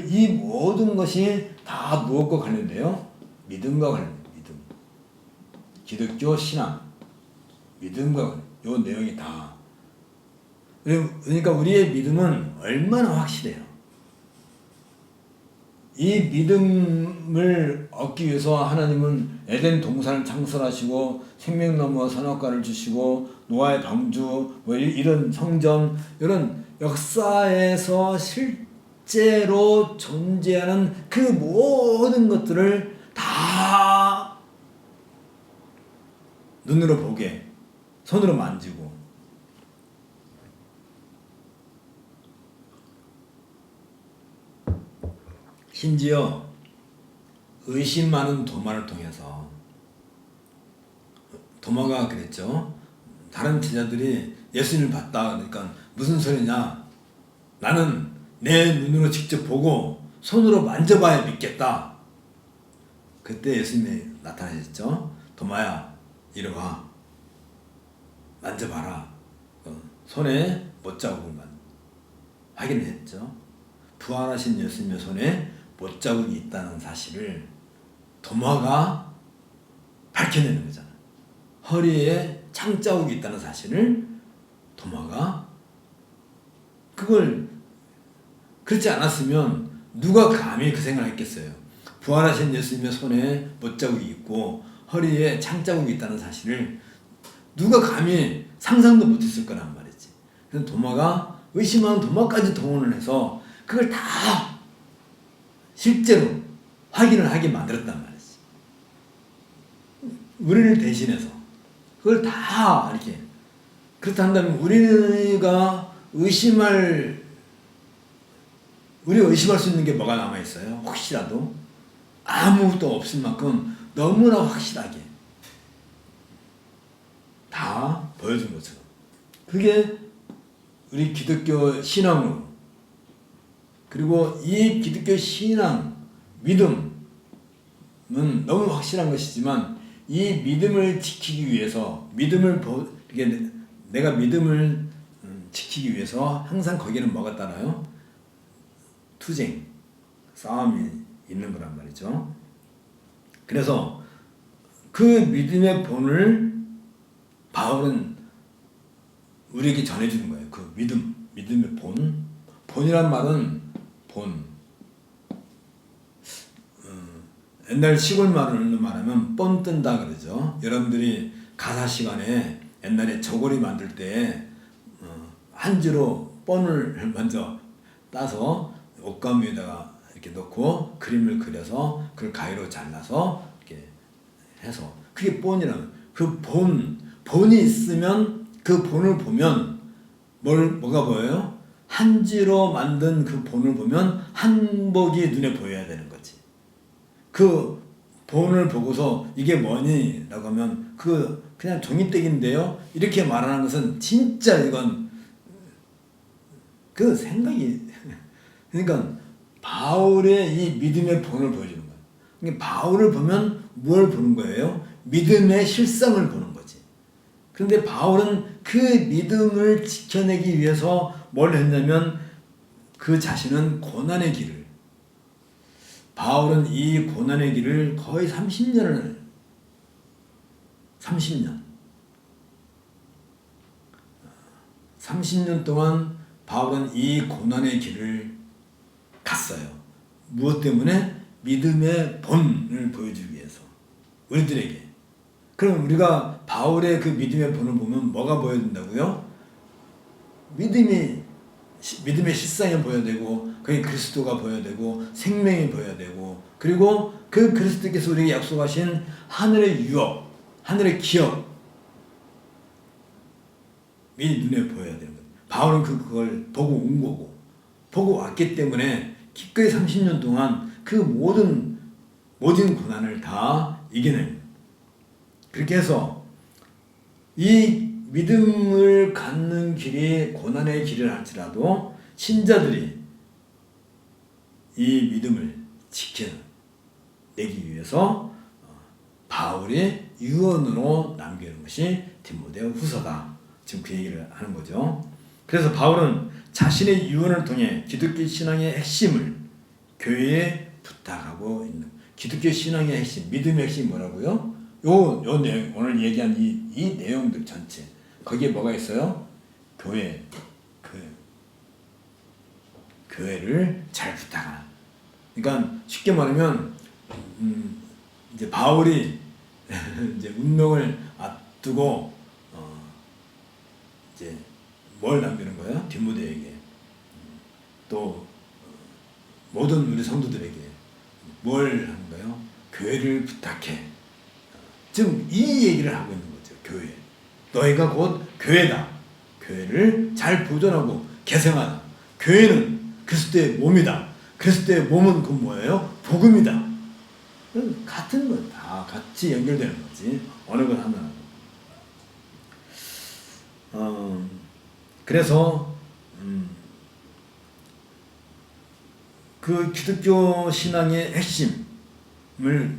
이 모든 것이 다 무엇과 관련돼요? 믿음과 관련돼요. 믿음. 기독교 신앙, 믿음과 관련. 요 내용이 다. 그러니까 우리의 믿음은 얼마나 확실해요. 이 믿음을 얻기 위해서 하나님은 에덴 동산을 창설하시고 생명나무와 선악과를 주시고 노아의 방주 뭐 이런 성전 이런 역사에서 실제로 존재하는 그 모든 것들을 다 눈으로 보게 손으로 만지고 심지어 의심 많은 도마를 통해서 도마가 그랬죠. 다른 제자들이 예수님을 봤다 그러니까 무슨 소리냐, 나는 내 눈으로 직접 보고 손으로 만져봐야 믿겠다. 그때 예수님이 나타나셨죠. 도마야 이리 와, 만져봐라. 손에 못자국을 확인했죠. 부활하신 예수님의 손에 못자국이 있다는 사실을 도마가 밝혀내는 거잖아. 허리에 창자국이 있다는 사실을 도마가, 그걸 그렇지 않았으면 누가 감히 그 생각을 했겠어요. 부활하신 예수님의 손에 못자국이 있고 허리에 창자국이 있다는 사실을 누가 감히 상상도 못했을 거란 말이지. 그래서 도마가 의심하는 도마까지 동원을 해서 그걸 다 실제로 확인을 하게 만들었단 말이지. 우리를 대신해서 그걸 다 이렇게. 그렇다면 우리가 의심할 수 있는 게 뭐가 남아있어요? 혹시라도 아무것도 없을 만큼 너무나 확실하게 다 보여준 것처럼. 그게 우리 기독교 신앙으로, 그리고 이 기독교 신앙, 믿음은 너무 확실한 것이지만 이 믿음을 지키기 위해서 내가 믿음을 지키기 위해서 항상 거기는 뭐가 따라요? 투쟁, 싸움이 있는 거란 말이죠. 그래서 그 믿음의 본을 바울은 우리에게 전해주는 거예요. 그 믿음의 본. 본이란 말은 옛날 시골 말로 말하면 뻔 뜬다 그러죠. 여러분들이 가사 시간에 옛날에 저고리 만들 때 한지로 뻔을 먼저 따서 옷감 위에다가 이렇게 놓고 그림을 그려서 그걸 가위로 잘라서 이렇게 해서, 그게 본이라는, 그 본이 있으면 그 본을 보면 뭐가 보여요? 한지로 만든 그 본을 보면 한복이 눈에 보여야 되는 거지. 그 본을 보고서 이게 뭐니? 라고 하면 그냥 종이떼기인데요. 이렇게 말하는 것은 진짜 이건 그 생각이 그러니까 바울의 이 믿음의 본을 보여주는 거예요. 그러니까 바울을 보면 뭘 보는 거예요? 믿음의 실상을 보는 거지. 그런데 바울은 그 믿음을 지켜내기 위해서 뭘 했냐면 그 자신은 고난의 길을, 바울은 이 고난의 길을 거의 30년 동안 바울은 이 고난의 길을 갔어요. 무엇 때문에? 믿음의 본을 보여주기 위해서. 우리들에게. 그럼 우리가 바울의 그 믿음의 본을 보면 뭐가 보여진다고요? 믿음의 실상이 보여야 되고, 그게 그리스도가 보여야 되고, 생명이 보여야 되고, 그리고 그 그리스도께서 우리에게 약속하신 하늘의 유업, 하늘의 기업이 눈에 보여야 되는 거예요. 바울은 그걸 보고 온 거고, 보고 왔기 때문에 기꺼이 30년 동안 그 모든 고난을 다 이겨낸 거예요. 그렇게 해서 이 믿음을 갖는 길이 고난의 길을 할지라도 신자들이 이 믿음을 지켜내기 위해서 바울이 유언으로 남기는 것이 디모데 후서다. 지금 그 얘기를 하는 거죠. 그래서 바울은 자신의 유언을 통해 기독교 신앙의 핵심을 교회에 부탁하고 있는, 기독교 신앙의 핵심, 믿음의 핵심이 뭐라고요? 요 내용, 오늘 얘기한 이 내용들 전체, 거기에 뭐가 있어요? 교회를 잘 부탁하는. 그러니까 쉽게 말하면 이제 바울이 이제 운명을 앞두고 이제 뭘 남기는 거예요? 디모데에게, 또 모든 우리 성도들에게 뭘 하는 거예요? 교회를 부탁해. 지금 이 얘기를 하고 있는 거죠. 교회. 너희가 곧 교회다. 교회를 잘 보존하고 개성하다. 교회는 그리스도의 몸이다. 그리스도의 몸은 그 뭐예요? 복음이다. 같은 건 다 같이 연결되는 거지. 어느 건 하나. 그래서 그 기독교 신앙의 핵심을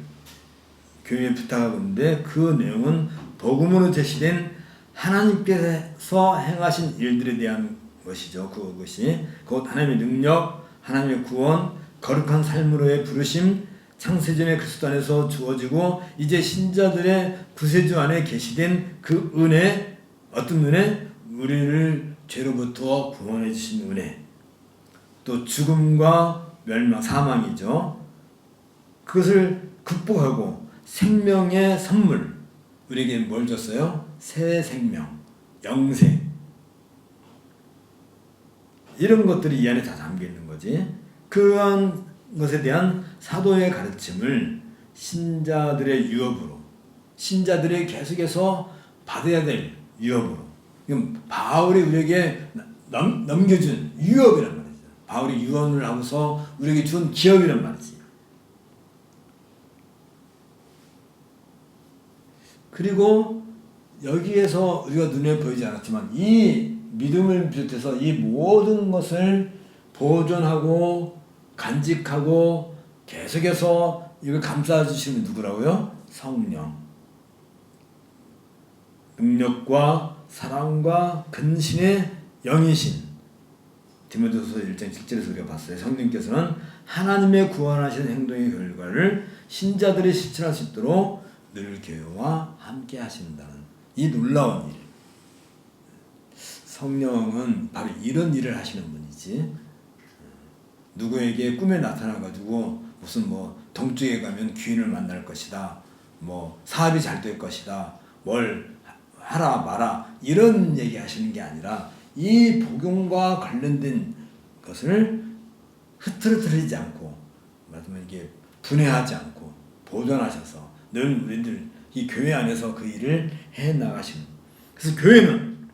교회에 부탁하고 있는데, 그 내용은 복음으로 제시된 하나님께서 행하신 일들에 대한 것이죠. 그것이 곧 하나님의 능력, 하나님의 구원, 거룩한 삶으로의 부르심, 창세전의 그리스도 안에서 주어지고 이제 신자들의 구세주 안에 계시된 그 은혜. 어떤 은혜? 우리를 죄로부터 구원해 주신 은혜. 또 죽음과 멸망, 사망이죠. 그것을 극복하고 생명의 선물, 우리에게 뭘 줬어요? 새 생명, 영생. 이런 것들이 이 안에 다 담겨 있는 거지. 그러한 것에 대한 사도의 가르침을 신자들의 유업으로, 신자들이 계속해서 받아야 될 유업으로, 이건 바울이 우리에게 넘겨준 유업이란 말이죠. 바울이 유언을 하고서 우리에게 준 기업이란 말이지. 그리고 여기에서 우리가 눈에 보이지 않았지만 이 믿음을 비롯해서 이 모든 것을 보존하고 간직하고 계속해서 이걸 감싸주시는 누구라고요? 성령. 능력과 사랑과 근신의 영이신. 디모데후서 1장 7절에서 우리가 봤어요. 성령께서는 하나님의 구원하신 행동의 결과를 신자들이 실천할 수 있도록 늘 교회와 함께 하신다는 이 놀라운 일. 성령은 바로 이런 일을 하시는 분이지. 누구에게 꿈에 나타나가지고 무슨 뭐 동쪽에 가면 귀인을 만날 것이다, 뭐 사업이 잘 될 것이다, 뭘 하라 마라 이런 얘기 하시는 게 아니라 이 복음과 관련된 것을 흐트러뜨리지 않고, 말하자면 이게 분해하지 않고 보존하셔서 늘 우리들 이 교회 안에서 그 일을 해 나가시는. 그래서 교회는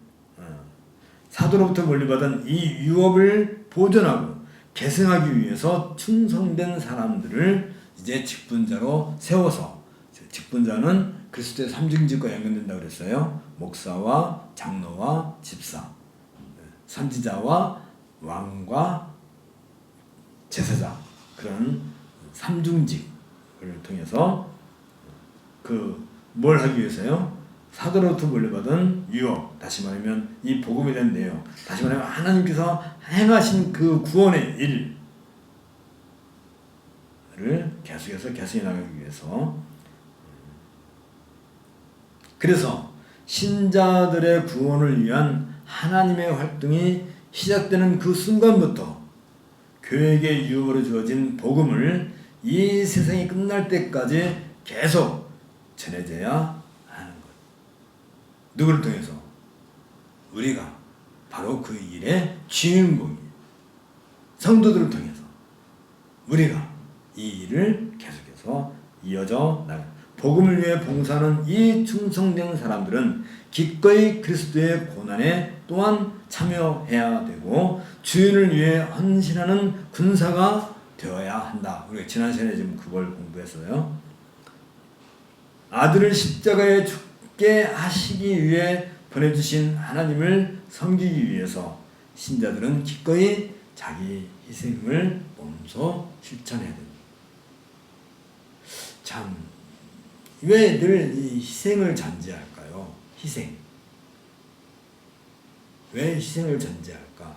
사도로부터 물려받은 이 유업을 보존하고 계승하기 위해서 충성된 사람들을 이제 직분자로 세워서, 직분자는 그리스도의 삼중직과 연결된다고 그랬어요. 목사와 장로와 집사, 선지자와 왕과 제사장, 그런 삼중직을 통해서 뭘 하기 위해서요? 사도로부터 물려받은 유업, 다시 말하면 이 복음에 대한 내용, 다시 말하면 하나님께서 행하신 그 구원의 일을 계속해서 계승해 나가기 위해서. 그래서 신자들의 구원을 위한 하나님의 활동이 시작되는 그 순간부터 교회에게 유업으로 주어진 복음을 이 세상이 끝날 때까지 계속 전해져야 하는 것. 누구를 통해서? 우리가 바로 그 일의 주인공이에요. 성도들을 통해서 우리가 이 일을 계속해서 이어져 나가. 복음을 위해 봉사하는 이 충성된 사람들은 기꺼이 그리스도의 고난에 또한 참여해야 되고 주인을 위해 헌신하는 군사가 되어야 한다. 우리가 지난 시간에 지금 그걸 공부했어요. 아들을 십자가에 죽게 하시기 위해 보내주신 하나님을 섬기기 위해서 신자들은 기꺼이 자기 희생을 몸소 실천해야 됩니다. 참, 왜 늘 이 희생을 전제할까요? 희생. 왜 희생을 전제할까?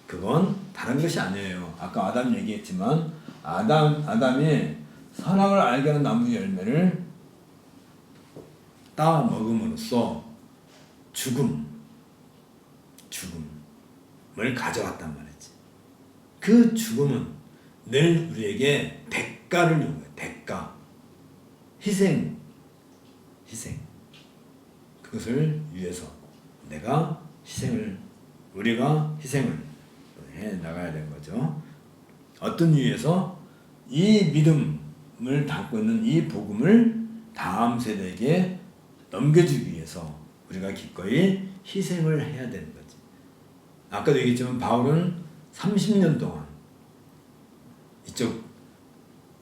그건 다른 것이 아니에요. 아까 아담 얘기했지만 아담이 선악을 알게 하는 나무 열매를 따 먹음으로써 죽음을 가져왔단 말이지. 그 죽음은 늘 우리에게 대가를 요구해. 대가. 희생. 그것을 위해서 우리가 희생을 해 나가야 되는 거죠. 어떤 이유에서 이 믿음을 담고 있는 이 복음을 다음 세대에게 넘겨주기 위해서 우리가 기꺼이 희생을 해야 되는 거지. 아까도 얘기했지만 바울은 30년 동안 이쪽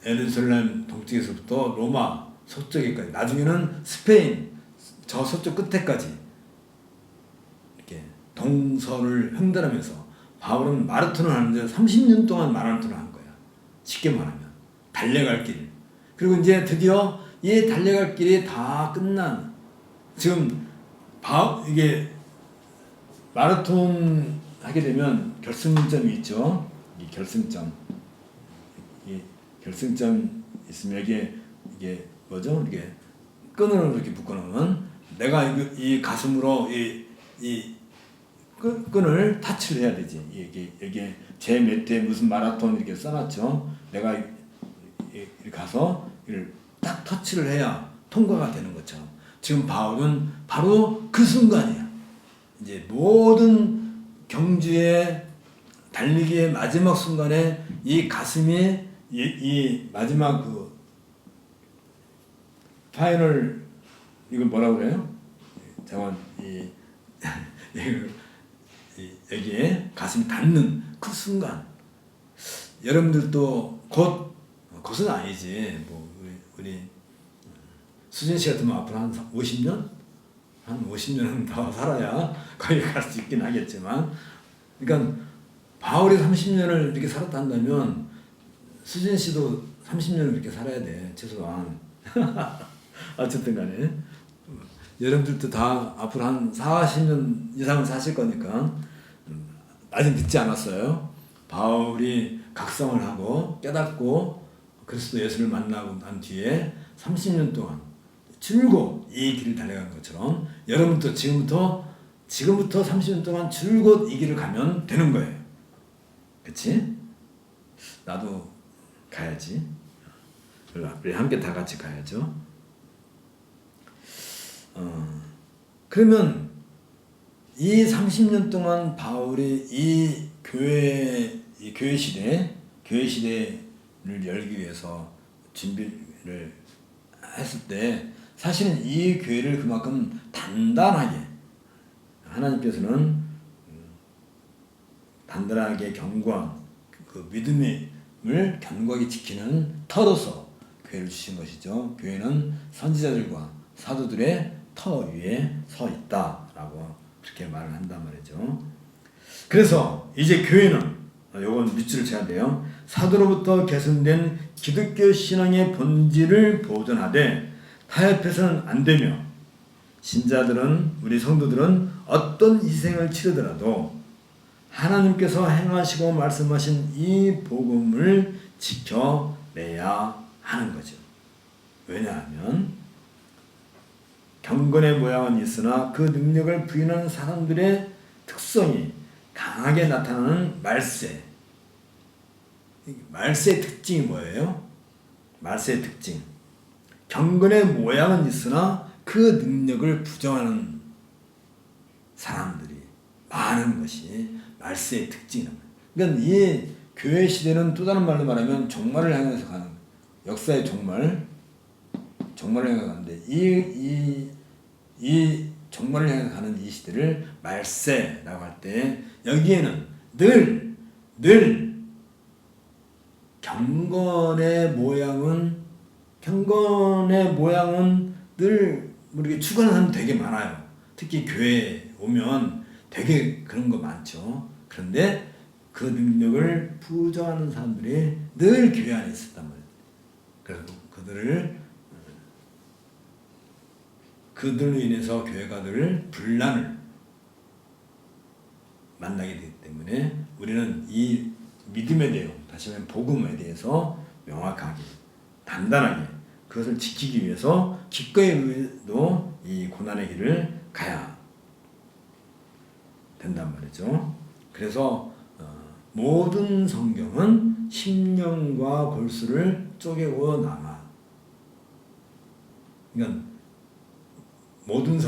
예루살렘 동쪽에서부터 로마 서쪽에까지, 나중에는 스페인 저 서쪽 끝에까지 이렇게 동서를 횡단하면서 바울은 마라톤을 하는데 30년 동안 마라톤을 한 거야. 쉽게 말하면 달려갈 길. 그리고 이제 드디어 이 달려갈 길이 다 끝난, 지금 이게 마라톤 하게 되면 결승점이 있죠. 이 결승점 있으면 이게 뭐죠? 이게 끈으로 이렇게 묶어놓으면 내가 이 가슴으로 이 끈을 타치를 해야 되지. 이게 제 몇 회 무슨 마라톤 이렇게 써놨죠. 내가 이렇게 가서 이를 딱 터치를 해야 통과가 되는 것처럼 지금 바울은 바로 그 순간이야. 이제 모든 경주의 달리기의 마지막 순간에 이 가슴이 이 마지막 그 파이널, 이걸 뭐라고 그래요? 잠깐 여기에 가슴이 닿는 그 순간, 여러분들도 곧은 아니지. 뭐 우리 수진 씨 같으면 앞으로 한 50년? 한 50년은 더 살아야 거기 갈 수 있긴 하겠지만, 그러니까 바울이 30년을 이렇게 살았다면 수진 씨도 30년을 이렇게 살아야 돼, 최소한. 어쨌든 간에 여러분들도 다 앞으로 한 40년 이상은 사실 거니까 아직 늦지 않았어요. 바울이 각성을 하고 깨닫고 그리스도 예수를 만나고 난 뒤에 30년 동안 줄곧 이 길을 달려간 것처럼 여러분도 지금부터 30년 동안 줄곧 이 길을 가면 되는 거예요. 그치? 나도 가야지. 우리 함께 다 같이 가야죠. 그러면 이 30년 동안 바울이 이 교회 시대를 열기 위해서 준비를 했을 때 사실은 이 교회를 그만큼 단단하게 하나님께서는 단단하게 견고한 그 믿음을 견고하게 지키는 터로서 교회를 주신 것이죠. 교회는 선지자들과 사도들의 터 위에 서 있다라고 그렇게 말을 한단 말이죠. 그래서 이제 교회는, 요건 밑줄을 쳐야 돼요. 사도로부터 개선된 기독교 신앙의 본질을 보존하되 타협해서는 안 되며, 신자들은, 우리 성도들은 어떤 희생을 치르더라도 하나님께서 행하시고 말씀하신 이 복음을 지켜내야 하는 거죠. 왜냐하면 경건의 모양은 있으나 그 능력을 부인하는 사람들의 특성이 강하게 나타나는 말세의 특징이 뭐예요? 말세의 특징. 경건의 모양은 있으나 그 능력을 부정하는 사람들이 많은 것이 말세의 특징입니다. 그러니까 이 교회 시대는 또 다른 말로 말하면 종말을 향해서 가는, 역사의 종말을 향해 가는데 이 종말을 향해 가는 이 시대를 말세라고 할 때 여기에는 늘 경건의 모양은 늘 우리가 추구하는 사람 되게 많아요. 특히 교회에 오면 되게 그런 거 많죠. 그런데 그 능력을 부정하는 사람들이 늘 교회 안에 있었단 말이에요. 그래서 그들로 인해서 교회가 늘 분란을 만나게 되기 때문에 우리는 이 믿음의 내용, 다시 말하면 복음에 대해서 명확하게, 단단하게 그것을 지키기 위해서 기꺼이도 이 고난의 길을 가야 된단 말이죠. 그래서 모든 성경은 심령과 골수를 쪼개고 남아. 그러니까 모든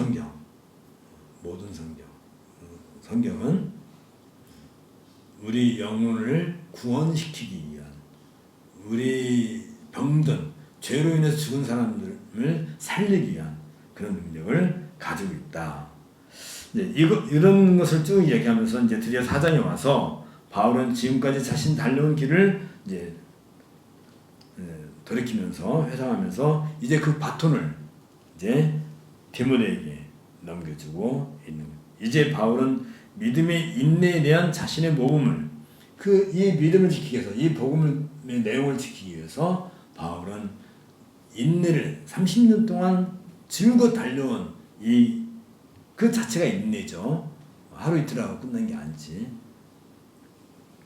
성경은 우리 영혼을 구원시키기 위한, 우리 병든 죄로 인해서 죽은 사람들을 살리기 위한 그런 능력을 가지고 있다. 이런 것을 쭉 얘기하면서 이제 드디어 4장에 와서 바울은 지금까지 자신 달려온 길을 이제 돌이키면서 회상하면서 이제 그 바톤을 이제 디모데에게 넘겨주고 있는 거예요. 이제 바울은 믿음의 인내에 대한 자신의 모범을, 이 믿음을 지키기 위해서, 이 복음의 내용을 지키기 위해서 바울은 인내를 30년 동안 즐거 달려온 그 자체가 인내죠. 하루 이틀 하고 끝난 게 아니지.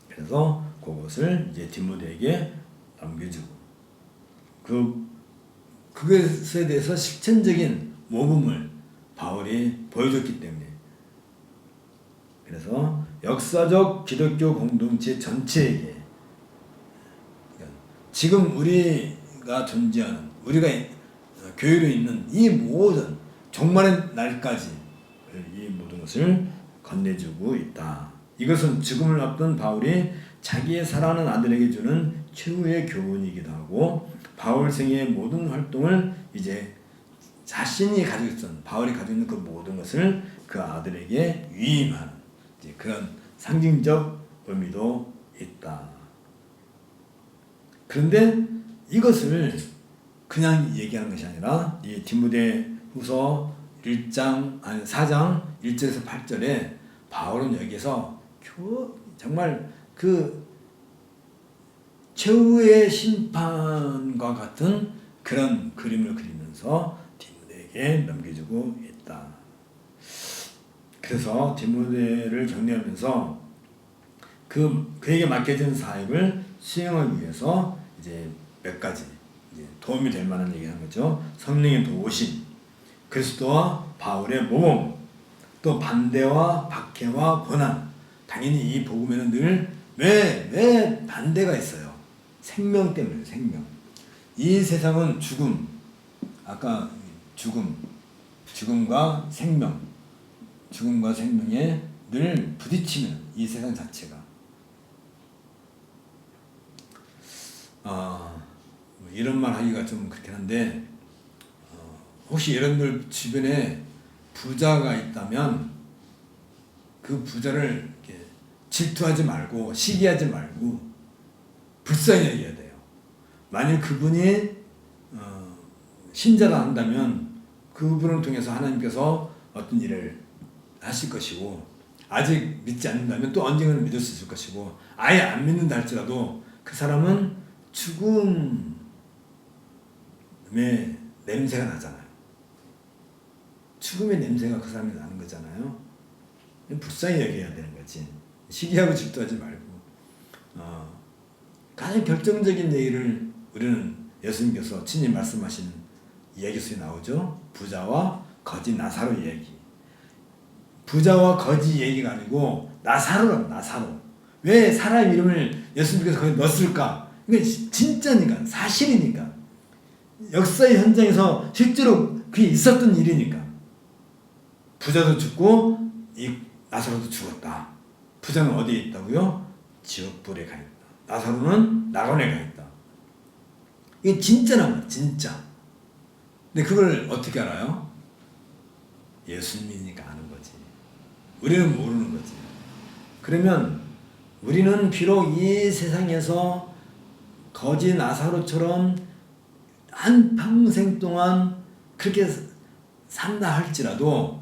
그래서 그것을 이제 디모데에게 넘겨주고 그것에 대해서 실천적인 모범을 바울이 보여줬기 때문에, 그래서 역사적 기독교 공동체 전체에게, 지금 우리가 존재하는, 우리가 교회로 있는 이 모든 종말의 날까지 이 모든 것을 건네주고 있다. 이것은 죽음을 앞둔 바울이 자기의 사랑하는 아들에게 주는 최후의 교훈이기도 하고, 바울 생애의 모든 활동을 이제 자신이 가지고 있던, 바울이 가지고 있는 그 모든 것을 그 아들에게 위임하는 이제 그런 상징적 의미도 있다. 그런데 이것을 그냥 얘기하는 것이 아니라 이 디모데후서 4장 1절에서 8절에 바울은 여기서 정말 그 최후의 심판과 같은 그런 그림을 그리면서 디모데에게 넘겨주고 있다. 그래서 디모데를 격려하면서 그에게 맡겨진 사역을 수행하기 위해서 이제 몇 가지 이제 도움이 될 만한 얘기를 한 거죠. 성령의 도우심, 그리스도와 바울의 모범, 또 반대와 박해와 고난. 당연히 이 복음에는 늘 왜 반대가 있어요. 생명 때문에. 생명. 이 세상은 죽음, 아까 죽음과 생명에 늘 부딪히는 이 세상 자체가. 이런 말 하기가 좀 그렇긴 한데, 혹시 여러분들 주변에 부자가 있다면 그 부자를 이렇게 질투하지 말고 시기하지 말고 불쌍히 여겨야 돼요. 만일 그분이 신자라 한다면 그분을 통해서 하나님께서 어떤 일을 하실 것이고, 아직 믿지 않는다면 또 언젠가는 믿을 수 있을 것이고, 아예 안 믿는다 할지라도 그 사람은 죽음의 냄새가 나잖아요. 죽음의 냄새가 그 사람이 나는 거잖아요. 불쌍히 여겨야 되는 거지. 시기하고 질투하지 말고. 가장 결정적인 얘기를 우리는 예수님께서 친히 말씀하신 이야기 속에 나오죠. 부자와 거지 나사로 얘기. 부자와 거지 얘기가 아니고 나사로. 왜 사람 이름을 예수님께서 거기 넣었을까? 이건 진짜니까, 사실이니까, 역사의 현장에서 실제로 그게 있었던 일이니까. 부자도 죽고 이 나사로도 죽었다. 부자는 어디에 있다고요? 지옥불에 가 있다. 나사로는 낙원에 가 있다. 이게 진짜란 말이야, 진짜. 근데 그걸 어떻게 알아요? 예수님이니까 아는 거지. 우리는 모르는 거지. 그러면 우리는 비록 이 세상에서 거지 나사로처럼 한평생 동안 그렇게 산다 할지라도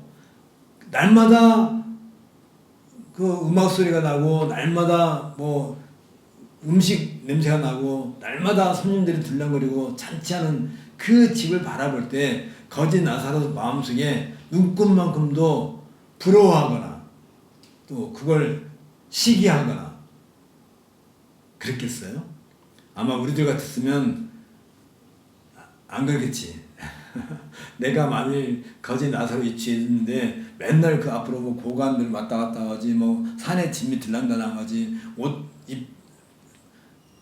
날마다 그 음악 소리가 나고 날마다 뭐 음식 냄새가 나고 날마다 손님들이 들락거리고 잔치하는 그 집을 바라볼 때 거지 나사로 마음속에 눈꽃만큼도 부러워하거나 또 그걸 시기하거나 그랬겠어요? 아마 우리들 같았으면 안 그러겠지. 내가 만일 거지 나사로 위치했는데 맨날 그 앞으로 뭐 고관들 왔다 갔다 하지, 뭐 산에 짐이 들락날락하지, 옷, 입,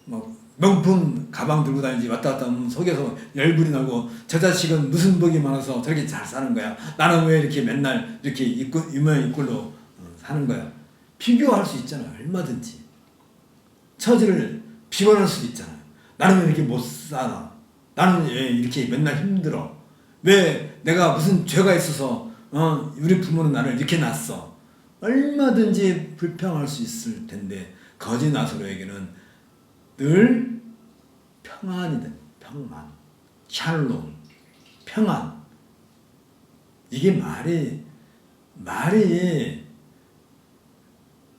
뭐 명품 가방 들고 다니지, 왔다 갔다 하면 속에서 열불이 나고 저 자식은 무슨 복이 많아서 저렇게 잘 사는 거야. 나는 왜 이렇게 맨날 이렇게 유명한 이꼴로 사는 거야. 비교할 수 있잖아요. 얼마든지. 처지를 비관할 수도 있잖아요. 나는 왜 이렇게 못 살아? 나는 왜 이렇게 맨날 힘들어? 왜 내가 무슨 죄가 있어서 우리 부모는 나를 이렇게 낳았어? 얼마든지 불평할 수 있을 텐데 거지 나사로에게는 늘 평안이 돼. 평안, 샬롬, 평안. 이게 말이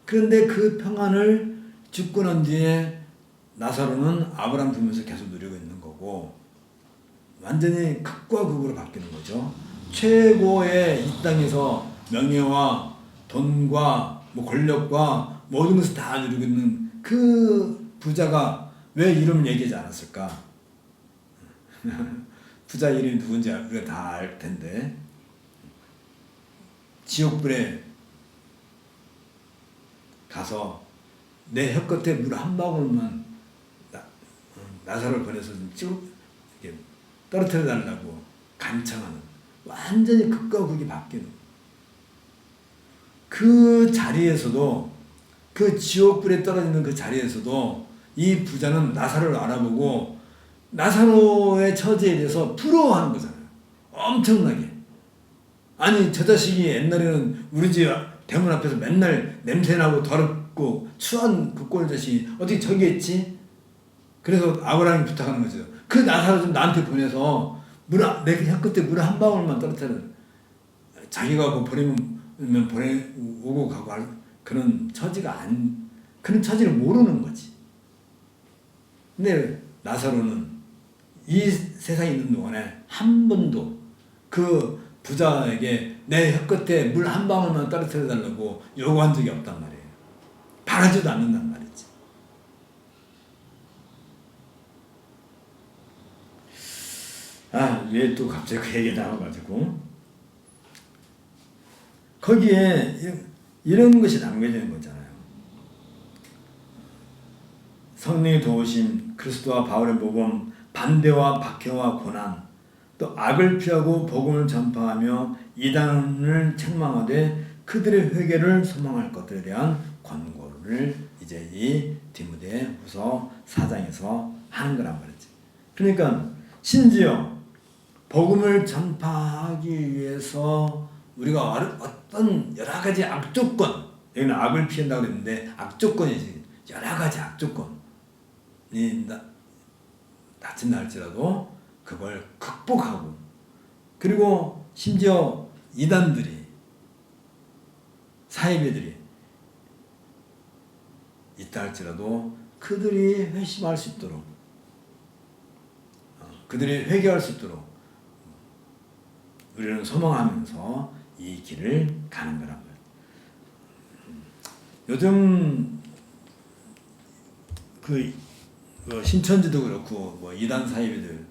그런데 그 평안을 죽고 난 뒤에 나사로는 아브라함 보면서 계속 누리고 있는 거고, 완전히 극과 극으로 바뀌는 거죠. 최고의 이 땅에서 명예와 돈과 뭐 권력과 모든 것을 다 누리고 있는 그 부자가 왜 이름을 얘기하지 않았을까? 부자 이름이 누군지 우리가 다 알 텐데, 지옥불에 가서 내 혀끝에 물 한 방울만 나사로를 보내서 쭉 이렇게 떨어뜨려 달라고 간청하는, 완전히 극과 극이 바뀌는 그 자리에서도, 그 지옥불에 떨어지는 그 자리에서도 이 부자는 나사로를 알아보고 나사로의 처지에 대해서 부러워하는 거잖아요. 엄청나게. 아니 저 자식이 옛날에는 우리 집 대문 앞에서 맨날 냄새나고 더럽고 추한 그 꼴 자식이 어떻게 저기 했지? 그래서 아브라함이 부탁하는 거죠. 그 나사로 좀 나한테 보내서 내 혀끝에 물 한 방울만 떨어뜨려. 자기가 뭐 보내면 보내오고 가고 할 그런 그런 처지를 모르는 거지. 근데 나사로는 이 세상에 있는 동안에 한 번도 그 부자에게 내 혀끝에 물 한 방울만 떨어뜨려 달라고 요구한 적이 없단 말이에요. 바라지도 않는단 말이지. 왜 또 갑자기 그 얘기 나와가지고 거기에 이런 것이 남겨지는 거잖아요. 성령의 도우심, 그리스도와 바울의 모범, 반대와 박해와 고난, 또 악을 피하고 복음을 전파하며 이단을 책망하되 그들의 회개를 소망할 것들에 대한 권고를 이제 이 디모데후서 4장에서 하는 거란 말이지. 그러니까 심지어 복음을 전파하기 위해서 우리가 어떤 여러 가지 악조건, 여기는 악을 피한다고 그랬는데 악조건이지, 여러 가지 악조건이 닥친다 할지라도 그걸 극복하고, 그리고 심지어 이단들이, 사이비들이 있다 할지라도 그들이 회심할 수 있도록, 그들이 회개할 수 있도록 우리는 소망하면서 이 길을 가는 거란 말이에요. 요즘 그 신천지도 그렇고 뭐 이단 사이비들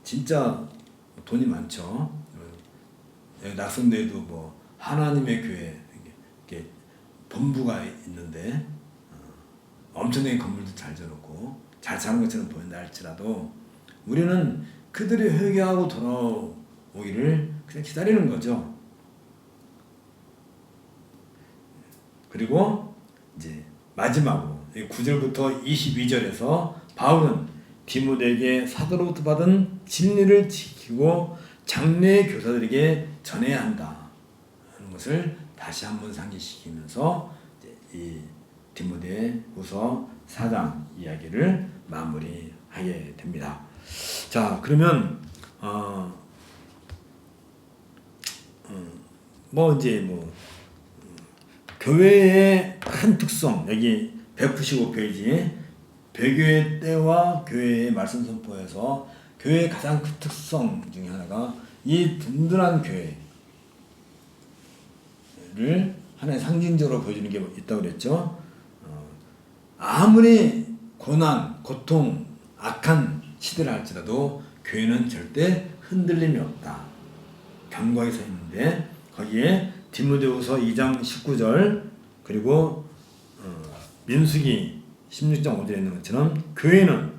진짜 돈이 많죠. 여기 낙성대에도 뭐 하나님의 교회 이렇게 본부가 있는데 엄청나게 건물도 잘 지어놓고 잘 사는 것처럼 보인다 할지라도 우리는 그들이 회개하고 돌아오기를 그냥 기다리는 거죠. 그리고 이제 마지막으로 9절부터 22절에서 바울은 디모데에게 사도로부터 받은 진리를 지키고 장래 교사들에게 전해야 한다 하는 것을 다시 한번 상기시키면서 이제 이 디모데후서 4장 이야기를 마무리하게 됩니다. 자, 그러면 교회의 큰 특성, 여기 195페이지 배교의 때와 교회의 말씀 선포에서 교회의 가장 큰 특성 중에 하나가 이 든든한 교회를 하나의 상징적으로 보여주는 게 있다고 그랬죠. 아무리 고난, 고통, 악한 시대를 할지라도 교회는 절대 흔들림이 없다. 견고하게 서 있는데 거기에 디모데후서 2장 19절 그리고 민수기 16장 5절에 있는 것처럼 교회는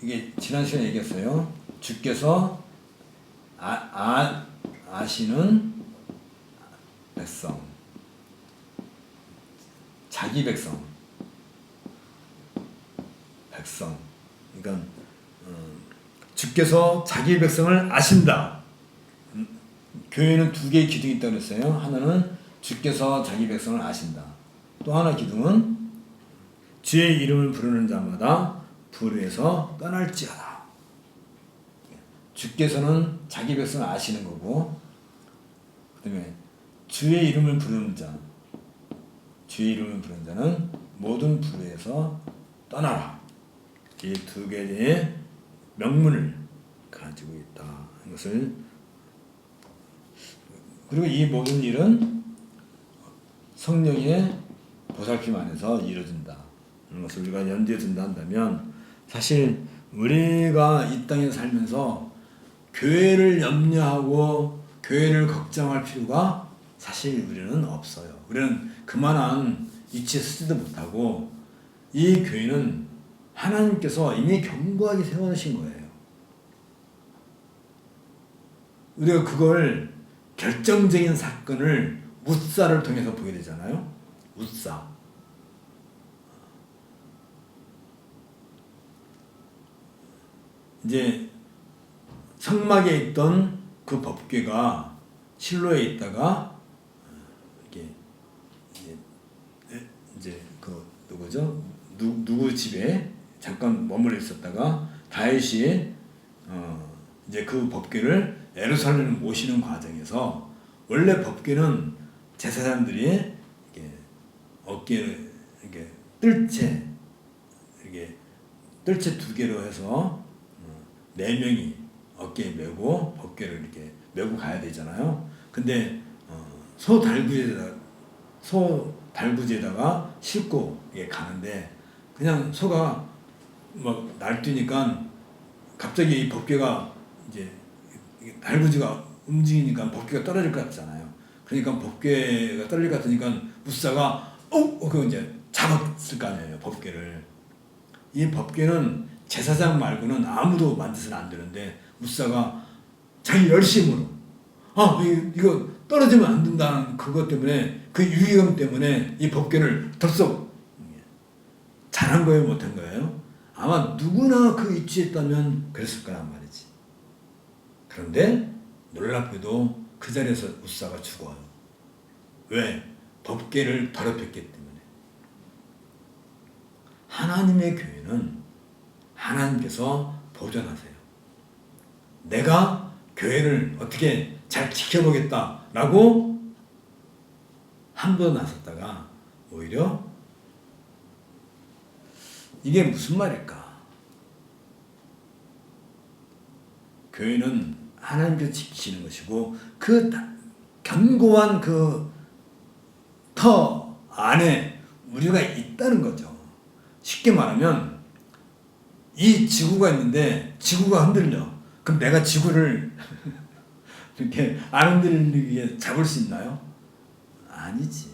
이게 지난 시간에 얘기했어요. 주께서 아시는 백성, 자기 백성. 그러니까 주께서 자기 백성을 아신다. 교회는 두 개의 기둥이 있다고 그랬어요. 하나는 주께서 자기 백성을 아신다. 또 하나 기둥은 주의 이름을 부르는 자마다 불에서 떠날지어다. 주께서는 자기 백성을 아시는 거고, 그다음에 주의 이름을 부르는 자, 주의 이름을 부르는 자는 모든 불에서 떠나라. 이 두 개의 명문을 가지고 있다. 이것을 그리고 이 모든 일은 성령의 보살핌 안에서 이루어진다. 이런 것을 우리가 염두에 둔다 한다면 사실 우리가 이 땅에 살면서 교회를 염려하고 교회를 걱정할 필요가 사실 우리는 없어요. 우리는 그만한 이치에 서지도 못하고 이 교회는 하나님께서 이미 견고하게 세워놓으신 거예요. 우리가 그걸 결정적인 사건을 묻사를 통해서 보게 되잖아요. 묻사. 이제 성막에 있던 그 법궤가 실로에 있다가 이제 그 누구죠? 누구 집에 잠깐 머물러 있었다가 다윗이 이제 그 법궤를 예루살렘을 모시는 과정에서 원래 법궤는 제사장들이 이렇게 어깨를 이렇게 뜰채 두 개로 해서 4명이 어깨에 메고 법궤를 이렇게 메고 가야 되잖아요. 근데 소 달구지에다가 싣고 이게 가는데 그냥 소가 막 날뛰니까 갑자기 이 법궤가 이제 달구지가 움직이니까 법궤가 떨어질 것 같잖아요. 그러니까 법궤가 떨어질 것 같으니까 묻사가 그거 이제 잡았을 거 아니에요. 법궤를. 이 법궤는 제사장 말고는 아무도 만져서는 안 되는데 묻사가 자기 열심으로 이거 떨어지면 안 된다는 그것 때문에 그 유의감 때문에 이 법궤를 덜썩 잘한 거예요, 못한 거예요? 아마 누구나 그 위치에 있다면 그랬을 거란 말이지. 그런데 놀랍게도 그 자리에서 묻사가 죽어요. 왜? 법궤를 더럽혔기 때문에. 하나님의 교회는 하나님께서 보존하세요. 내가 교회를 어떻게 잘 지켜보겠다라고 한 번 나섰다가 오히려 이게 무슨 말일까? 교회는 하나님께서 지키시는 것이고 그 견고한 그 터 안에 우리가 있다는 거죠. 쉽게 말하면 이 지구가 있는데 지구가 흔들려. 그럼 내가 지구를 이렇게 안 흔들리게 잡을 수 있나요? 아니지.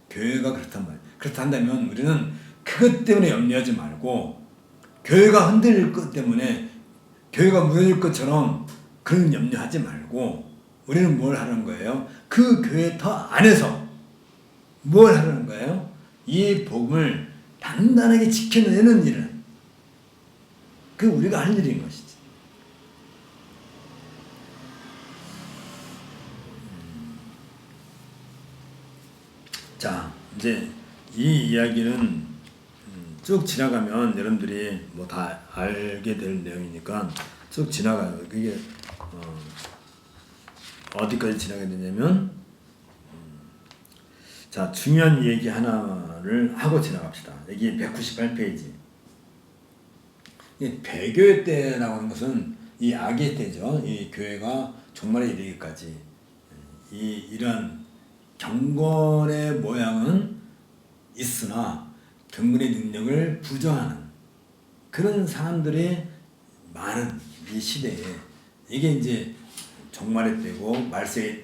교회가 그렇단 말이야. 그렇다면 우리는 그것 때문에 염려하지 말고 교회가 흔들릴 것 때문에 교회가 무너질 것처럼 그런 염려하지 말고 우리는 뭘 하는 거예요? 그 교회 터 안에서 뭘 하는 거예요? 이 복음을 단단하게 지켜내는 일은 그 우리가 할 일인 것이지. 자, 이제 이 이야기는 쭉 지나가면 여러분들이 뭐 다 알게 될 내용이니까 쭉 지나가요. 그게 어디까지 지나게 되냐면 자, 중요한 얘기 하나를 하고 지나갑시다. 여기 198페이지. 이 배교회 때라고 하는 것은 이 악의 때죠. 이 교회가 종말에 이르기까지 이런 경건의 모양은 있으나 경건의 능력을 부정하는 그런 사람들이 많은 이 시대에 이게 이제 종말의 때고 말세의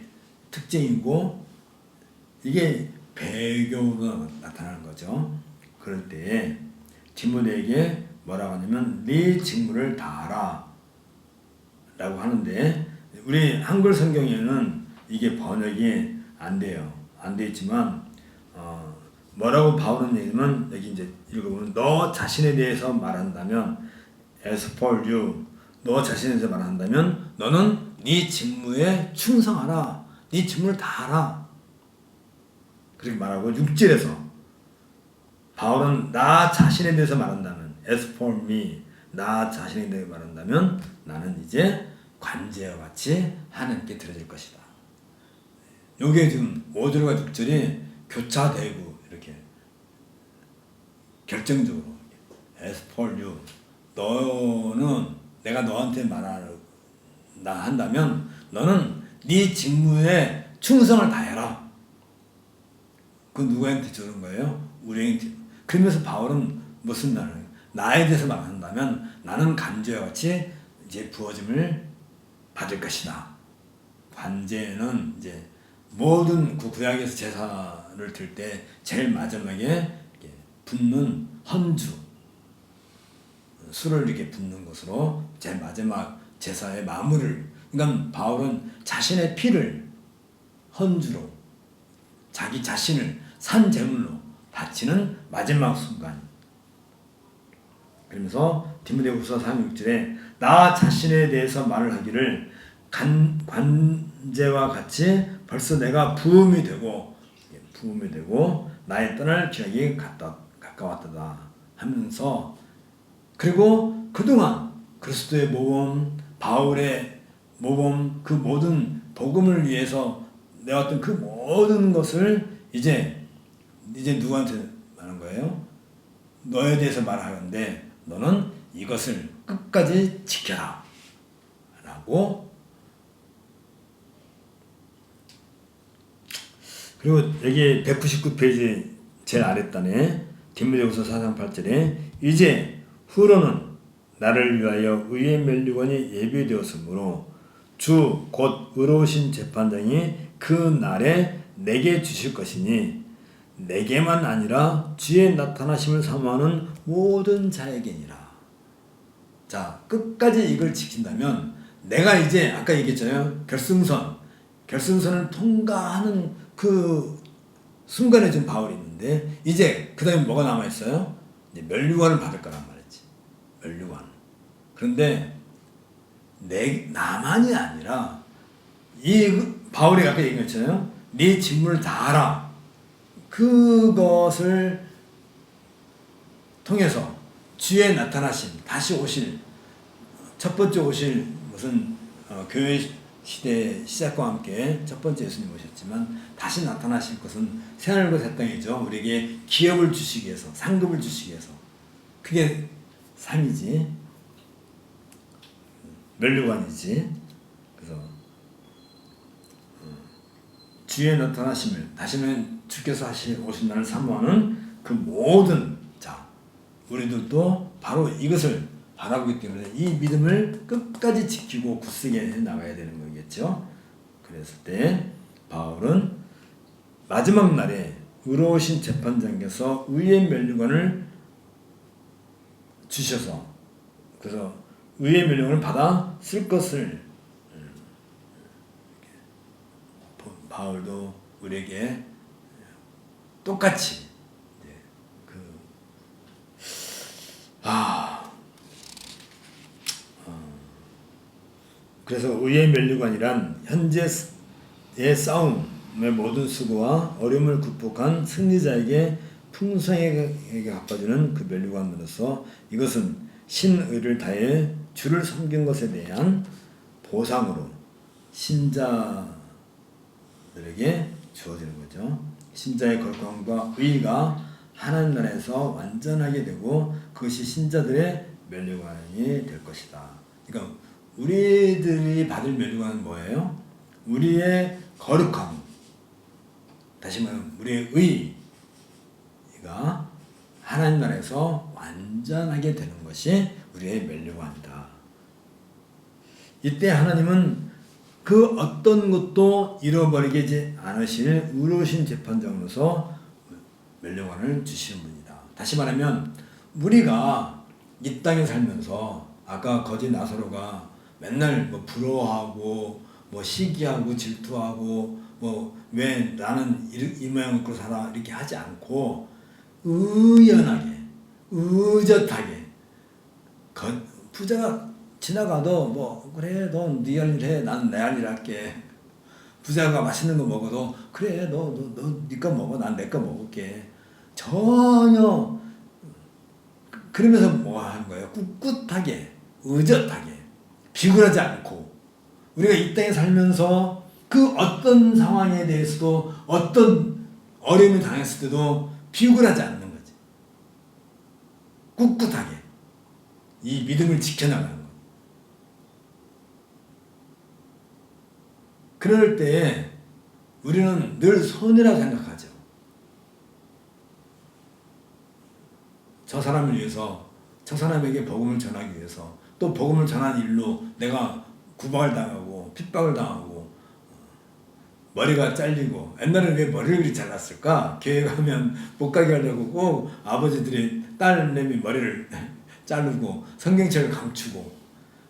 특징이고 이게 배교가 나타나는 거죠. 그럴 때 디모데에게 뭐라고 하냐면 네 직무를 다하라 라고 하는데 우리 한글 성경에는 이게 번역이 안 돼요. 안 돼 있지만 뭐라고 바울은 얘기하면 여기 이제 읽어보면 너 자신에 대해서 말한다면 as for you 너 자신에 대해서 말한다면 너는 네 직무에 충성하라. 네 직무를 다하라. 그렇게 말하고 6절에서 바울은 나 자신에 대해서 말한다면 as for me 나 자신에 대해서 말한다면 나는 이제 관제와 같이 하나님께 드려질 것이다. 요게 지금 5절과 6절이 교차되고 이렇게 결정적으로 as for you 너는 내가 너한테 말한다 한다면 너는 네 직무에 충성을 다해라. 그 누구한테 주는 거예요? 우리한테. 그러면서 바울은 무슨 말을 나에 대해서 말한다면 나는 간제와 같이 이제 부어짐을 받을 것이다. 관제는 이제 모든 그 구약에서 제사를 들 때 제일 마지막에 붓는 헌주 술을 이렇게 붓는 것으로 제일 마지막 제사의 마무리를 그러니까 바울은 자신의 피를 헌주로 자기 자신을 산 제물로 바치는 마지막 순간. 그러면서 디모데후서 3:6절에 나 자신에 대해서 말을 하기를 관제와 같이 벌써 내가 부음이 되고 나의 떠날 기약이 가까웠다 하면서 그리고 그동안 그리스도의 모범 바울의 모범 그 모든 복음을 위해서 내왔던 그 모든 것을 이제 누구한테 말하는 거예요? 너에 대해서 말하는데 너는 이것을 끝까지 지켜라 라고. 그리고 여기 199페이지 제일 아랫단에 디모데후서 4장 8절에 이제 후로는 나를 위하여 의의 면류관이 예비되었으므로 주 곧 의로우신 재판장이 그 날에 내게 주실 것이니 내게만 아니라 주의 나타나심을 사모하는 모든 자에게니라. 자, 끝까지 이걸 지킨다면 내가 이제 아까 얘기했잖아요. 결승선을 통과하는 그 순간에 지금 바울이 있는데 이제 그 다음에 뭐가 남아있어요? 이제 면류관을 받을 거란 말이지. 면류관. 그런데 나만이 아니라 이 바울이 아까 얘기했잖아요. 네 직무를 다하라. 그것을 통해서 주의 나타나심 다시 오실 첫 번째 오실 무슨 교회 시대 시작과 함께 첫 번째 예수님 오셨지만 다시 나타나실 것은 새하늘과 새 땅이죠. 우리에게 기업을 주시기 위해서 상급을 주시기 위해서 그게 상이지 면류관이지. 그래서 주의 나타나심을 다시는 주께서 오신 날을 사모하는 그 모든 자 우리들도 바로 이것을 바라보기 때문에 이 믿음을 끝까지 지키고 굳세게 나가야 되는 거겠죠. 그랬을 때 바울은 마지막 날에 의로우신 재판장께서 의의 면류관을 주셔서 그래서 의의 면류관을 받아 쓸 것을 바울도 우리에게 똑같이 그래서 의의 면류관이란 현재의 싸움의 모든 수고와 어려움을 극복한 승리자에게 풍성하게 갚아주는 그 면류관으로서 이것은 신의를 다해 주를 섬긴 것에 대한 보상으로 신자들에게 주어지는 거죠. 신자의 거룩함과 의가 하나님 나라에서 완전하게 되고 그것이 신자들의 면류관이 될 것이다. 그러니까 우리들이 받을 면류관은 뭐예요? 우리의 거룩함, 다시 말하면 우리의 의가 하나님 나라에서 완전하게 되는 것이 우리의 면류관이다. 이때 하나님은 그 어떤 것도 잃어버리지 않으실 의로우신 재판장으로서 면류관을 주시는 분이다. 다시 말하면 우리가 이 땅에 살면서 아까 거지 나사로가 맨날 뭐 부러워하고 뭐 시기하고 질투하고 뭐 왜 나는 이 모양으로 살아 이렇게 하지 않고 의연하게 의젓하게 부자가 지나가도 뭐 그래 너 네 할 일 해 난 내 할 일 할게. 부자가 맛있는 거 먹어도 그래 너 네 거 먹어 난 내 거 먹을게. 전혀 그러면서 뭐 하는 거예요? 꿋꿋하게 의젓하게 비굴하지 않고 우리가 이 땅에 살면서 그 어떤 상황에 대해서도 어떤 어려움을 당했을 때도 비굴하지 않는 거지. 꿋꿋하게 이 믿음을 지켜나가는 거. 그럴 때 우리는 늘 손해라고 생각하죠. 저 사람을 위해서 저 사람에게 복음을 전하기 위해서 또 복음을 전한 일로 내가 구박을 당하고 핍박을 당하고 머리가 잘리고 옛날에 왜 머리를 그렇게 잘랐을까? 교회 가면 못 가게 하려고 꼭 아버지들이 딸내미 머리를 자르고 성경책을 감추고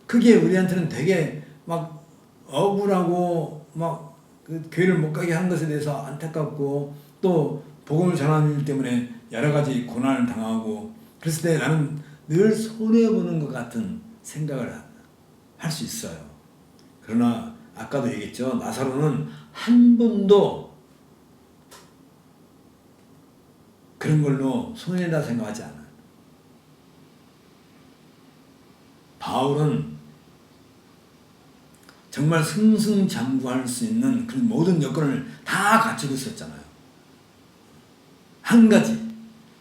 그게 우리한테는 되게 막 억울하고 막 그 교회를 못 가게 한 것에 대해서 안타깝고 또 복음을 전하는 일 때문에 여러 가지 고난을 당하고 그랬을 때 나는 늘 손해보는 것 같은 생각을 할 수 있어요. 그러나 아까도 얘기했죠. 나사로는 한 번도 그런 걸로 손해다 생각하지 않아요. 바울은 정말 승승장구할 수 있는 그 모든 여건을 다 갖추고 있었잖아요. 한 가지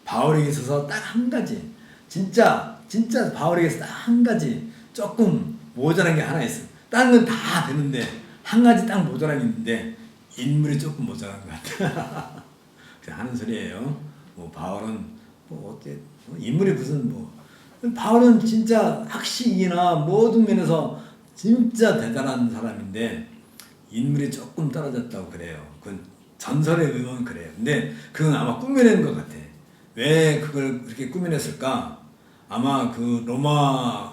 바울에게 있어서 딱 한 가지 진짜 바울에게 있어서 딱 한 가지 조금 모자란 게 하나 있어요. 다른 건 다 되는데 한 가지 딱 모자란 게 있는데 인물이 조금 모자란 것 같아. 그냥 하는 소리예요. 뭐 바울은 뭐 어때 인물이 무슨 뭐 바울은 진짜 학식이나 모든 면에서 진짜 대단한 사람인데 인물이 조금 떨어졌다고 그래요. 그건 전설에 의하면 그래요. 근데 그건 아마 꾸며낸 것 같아. 왜 그걸 그렇게 꾸며냈을까? 아마 그 로마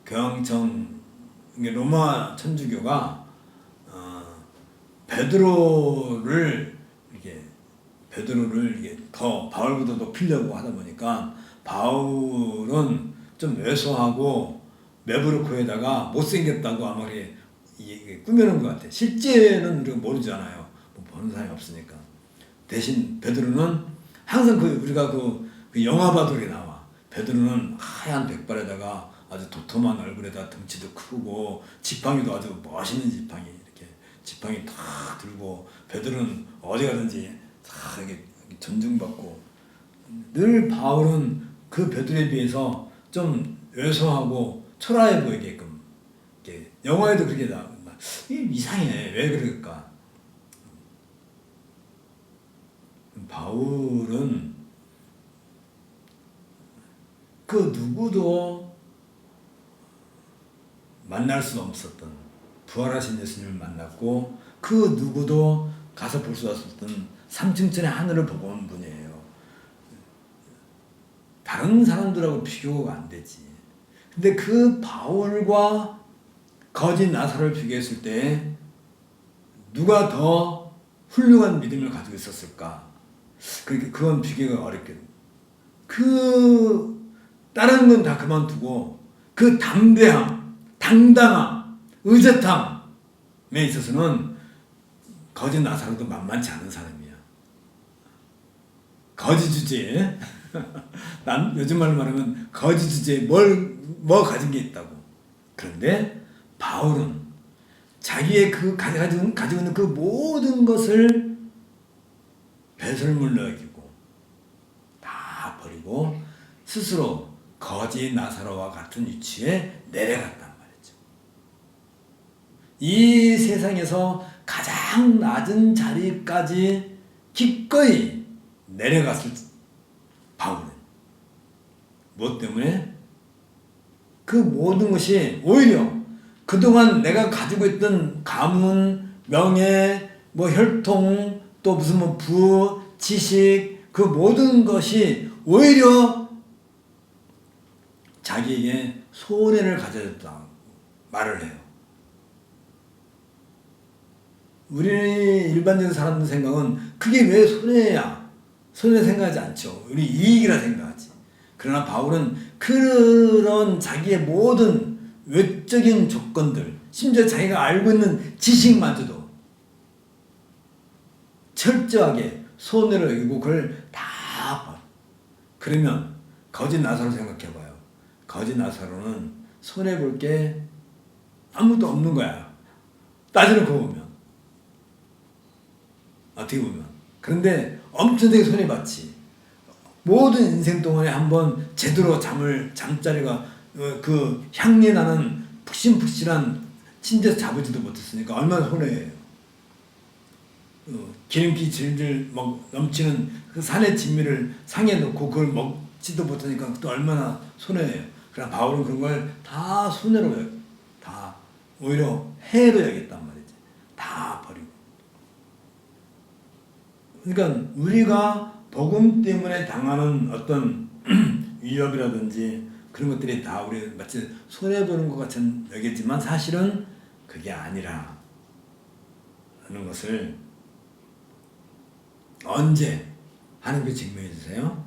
교황청, 로마 천주교가 베드로를 이게 더 바울보다 높이려고 하다 보니까 바울은 좀 왜소하고 메브르코에다가 못생겼다고 아마 꾸며놓은 것 같아. 실제는 우리가 모르잖아요. 뭐 보는 사람이 없으니까. 대신 베드로는 항상 우리가 그 영화 봐도 이렇게 나와. 베드로는 하얀 백발에다가 아주 도톰한 얼굴에다 덩치도 크고 지팡이도 아주 멋있는 지팡이 이렇게 지팡이 탁 들고 베드로는 어디 가든지 다 이렇게 존중받고 늘 바울은 그 베드로에 비해서 좀 왜소하고 초라해 보이게끔 이렇게 영화에도 그렇게 나와. 이상해. 왜 그럴까? 바울은 그 누구도 만날 수 없었던 부활하신 예수님을 만났고 그 누구도 가서 볼 수 없었던 3층천의 하늘을 보고 온 분이에요. 다른 사람들하고 비교가 안 되지. 근데 그 바울과 거짓 나사로를 비교했을 때 누가 더 훌륭한 믿음을 가지고 있었을까? 그건 비교가 어렵게. 다른 건 다 그만두고 그 담대함, 당당함, 의젓함에 있어서는 거짓 나사로도 만만치 않은 사람이야. 거짓 주제에 난 요즘 말로 말하면 거짓 주제에 뭐 가진 게 있다고. 그런데 바울은 자기의 가지고 있는 그 모든 것을 배설물로 여기고 다 버리고 스스로 거지 나사로와 같은 위치에 내려갔단 말이죠. 이 세상에서 가장 낮은 자리까지 기꺼이 내려갔을 바울은 무엇 때문에? 그 모든 것이 오히려 그동안 내가 가지고 있던 가문, 명예, 뭐 혈통, 또 무슨 뭐 부, 지식, 그 모든 것이 오히려 자기에게 손해를 가져줬다 말을 해요. 우리 일반적인 사람들 생각은 그게 왜 손해야? 손해 생각하지 않죠. 우리 이익이라 생각하지. 그러나 바울은 그런 자기의 모든 외적인 조건들, 심지어 자기가 알고 있는 지식마저도 철저하게 손해로 여기고 그걸 다 봐. 그러면 거짓 나사로 생각해봐요. 거짓 나사로는 손해볼 게 아무것도 없는 거야. 따져놓고 보면. 어떻게 보면. 그런데 엄청나게 손해봤지. 모든 인생 동안에 한번 제대로 잠자리가 그 향기 나는 푹신푹신한 침대에서 자보지도 못했으니까 얼마나 손해예요. 기름기 질질 넘치는 그 산의 진미를 상에 놓고 그걸 먹지도 못하니까 또 얼마나 손해예요. 그러나 바울은 그런 걸 다 손해로 다 오히려 해로 여겼단 말이지. 다 버리고. 그러니까 우리가 복음 때문에 당하는 어떤 위협이라든지 그런 것들이 다 우리 마치 손해보는 것 같은 여겼지만 사실은 그게 아니라 하는 것을 언제 하나님께 증명해 주세요.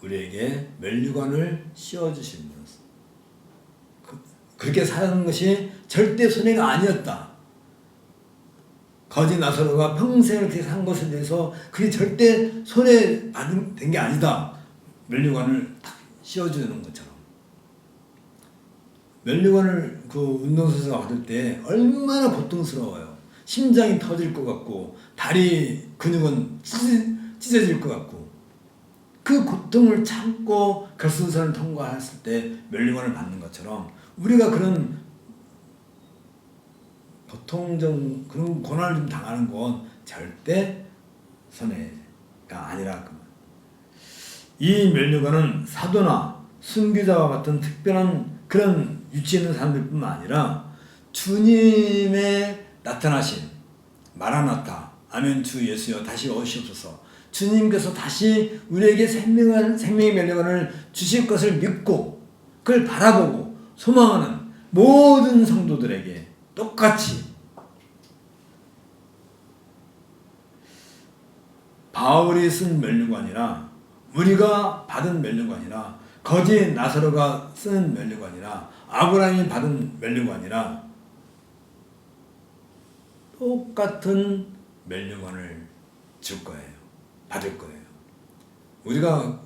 우리에게 면류관을 씌워주신 분. 그렇게 사는 것이 절대 손해가 아니었다. 거짓 나사로가 평생을 그렇게 산 것에 대해서 그게 절대 손해 된 게 아니다. 면류관을 딱 씌워주는 것처럼. 면류관을 그 운동선수가 받을 때 얼마나 고통스러워요. 심장이 터질 것 같고 다리 근육은 찢어질 것 같고 그 고통을 참고 결승선을 통과했을 때 면류관을 받는 것처럼 우리가 그런 고통적 그런 고난을 좀 당하는 건 절대 손해가 아니라 이 면류관은 사도나 순교자와 같은 특별한 그런 위치에 있는 사람들뿐만 아니라 주님의 나타나신 마라나타 아멘 주 예수여 다시 오시옵소서 주님께서 다시 우리에게 생명의 면류관을 주실 것을 믿고 그걸 바라보고 소망하는 모든 성도들에게 똑같이 바울이 쓴 면류관이라 우리가 받은 면류관이라 거짓 나사로가 쓴 면류관이라 아브라함이 받은 면류관이라 똑같은 면류관을 줄 거예요. 받을 거예요. 우리가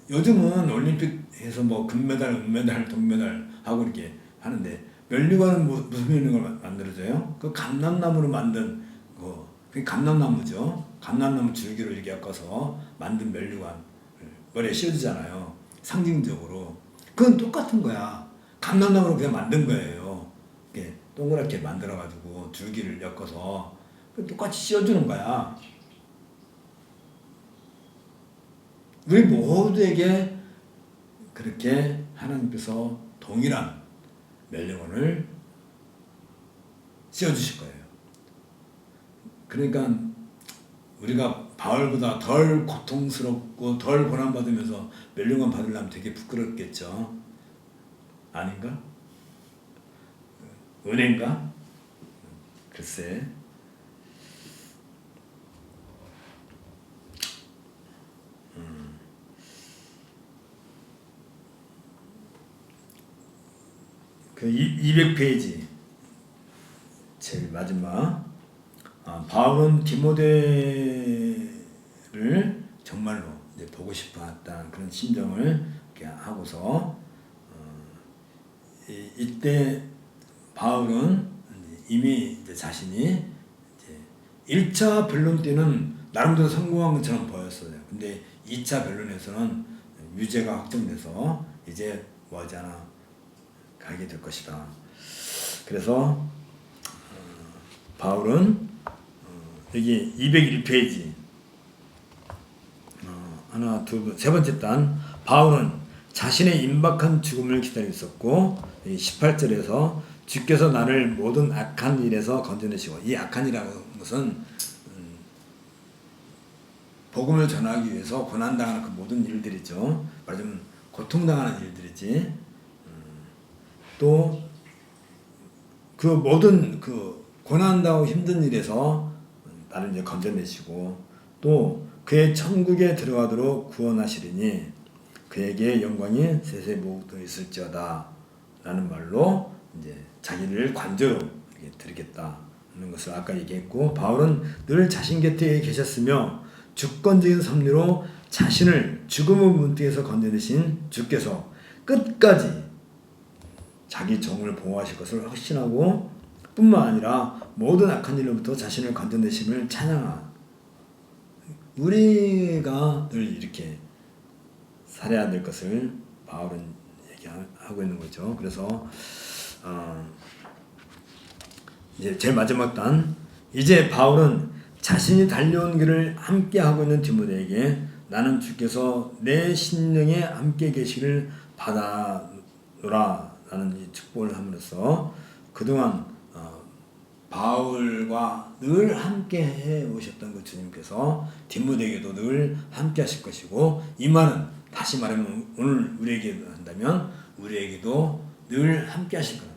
요즘은 올림픽에서 뭐 금메달, 은메달, 동메달 하고 이렇게 하는데 면류관은 무슨 면류관을 만들어져요? 그 감람나무로 만든 그 감람나무죠. 감람나무 줄기로 이렇게 엮어서 만든 면류관 머리에 씌워주잖아요. 상징적으로. 그건 똑같은 거야. 감람나무로 그냥 만든 거예요. 이렇게 동그랗게 만들어가지고 줄기를 엮어서 똑같이 씌워주는 거야. 우리 모두에게 그렇게 하나님께서 동일한 면류관을 씌워주실 거예요. 그러니까 우리가 바울보다 덜 고통스럽고 덜 고난받으면서 면류관 받으려면 되게 부끄럽겠죠. 아닌가? 은혜인가? 글쎄. 그 200페이지 제일 마지막 바울은 디모데를 정말로 이제 보고 싶었다는 그런 심정을 이렇게 하고서 이때 바울은 이미 이제 자신이 이제 1차 변론 때는 나름대로 성공한 것처럼 보였어요. 근데 2차 변론에서는 유죄가 확정돼서 이제 머지않아 가게 될 것이다. 그래서 바울은 여기 201페이지 하나, 둘, 세 번째 단 바울은 자신의 임박한 죽음을 기다리고 있었고 18절에서 주께서 나를 모든 악한 일에서 건져내시고 이 악한 일이라는 것은 복음을 전하기 위해서 고난당하는 그 모든 일들이죠. 말하자면 고통당하는 일들이지. 또 그 모든 그 고난당하고 힘든 일에서 나를 이제 건져내시고 또 그의 천국에 들어가도록 구원하시리니 그에게 영광이 세세 모두 있을지어다 라는 말로 이제 자기를 관저로 드리겠다는 것을 아까 얘기했고 바울은 늘 자신 곁에 계셨으며 주권적인 섭리로 자신을 죽음의 문턱에서 건져내신 주께서 끝까지 자기 종을 보호하실 것을 확신하고 뿐만 아니라 모든 악한 일로부터 자신을 건져내심을 찬양하. 우리가 늘 이렇게 살아야 될 것을 바울은 얘기하고 있는 거죠. 그래서 이제 제일 마지막 단 이제 바울은 자신이 달려온 길을 함께 하고 있는 디모데에게 나는 주께서 내 심령에 함께 계시기를 받아노라 라는 이 축복을 함으로써 그동안 바울과 늘 함께 해 오셨던 그 주님께서 디모데에게도 늘 함께 하실 것이고 이 말은 다시 말하면 오늘 우리에게 한다면 우리에게도 늘 함께 하실 거예요.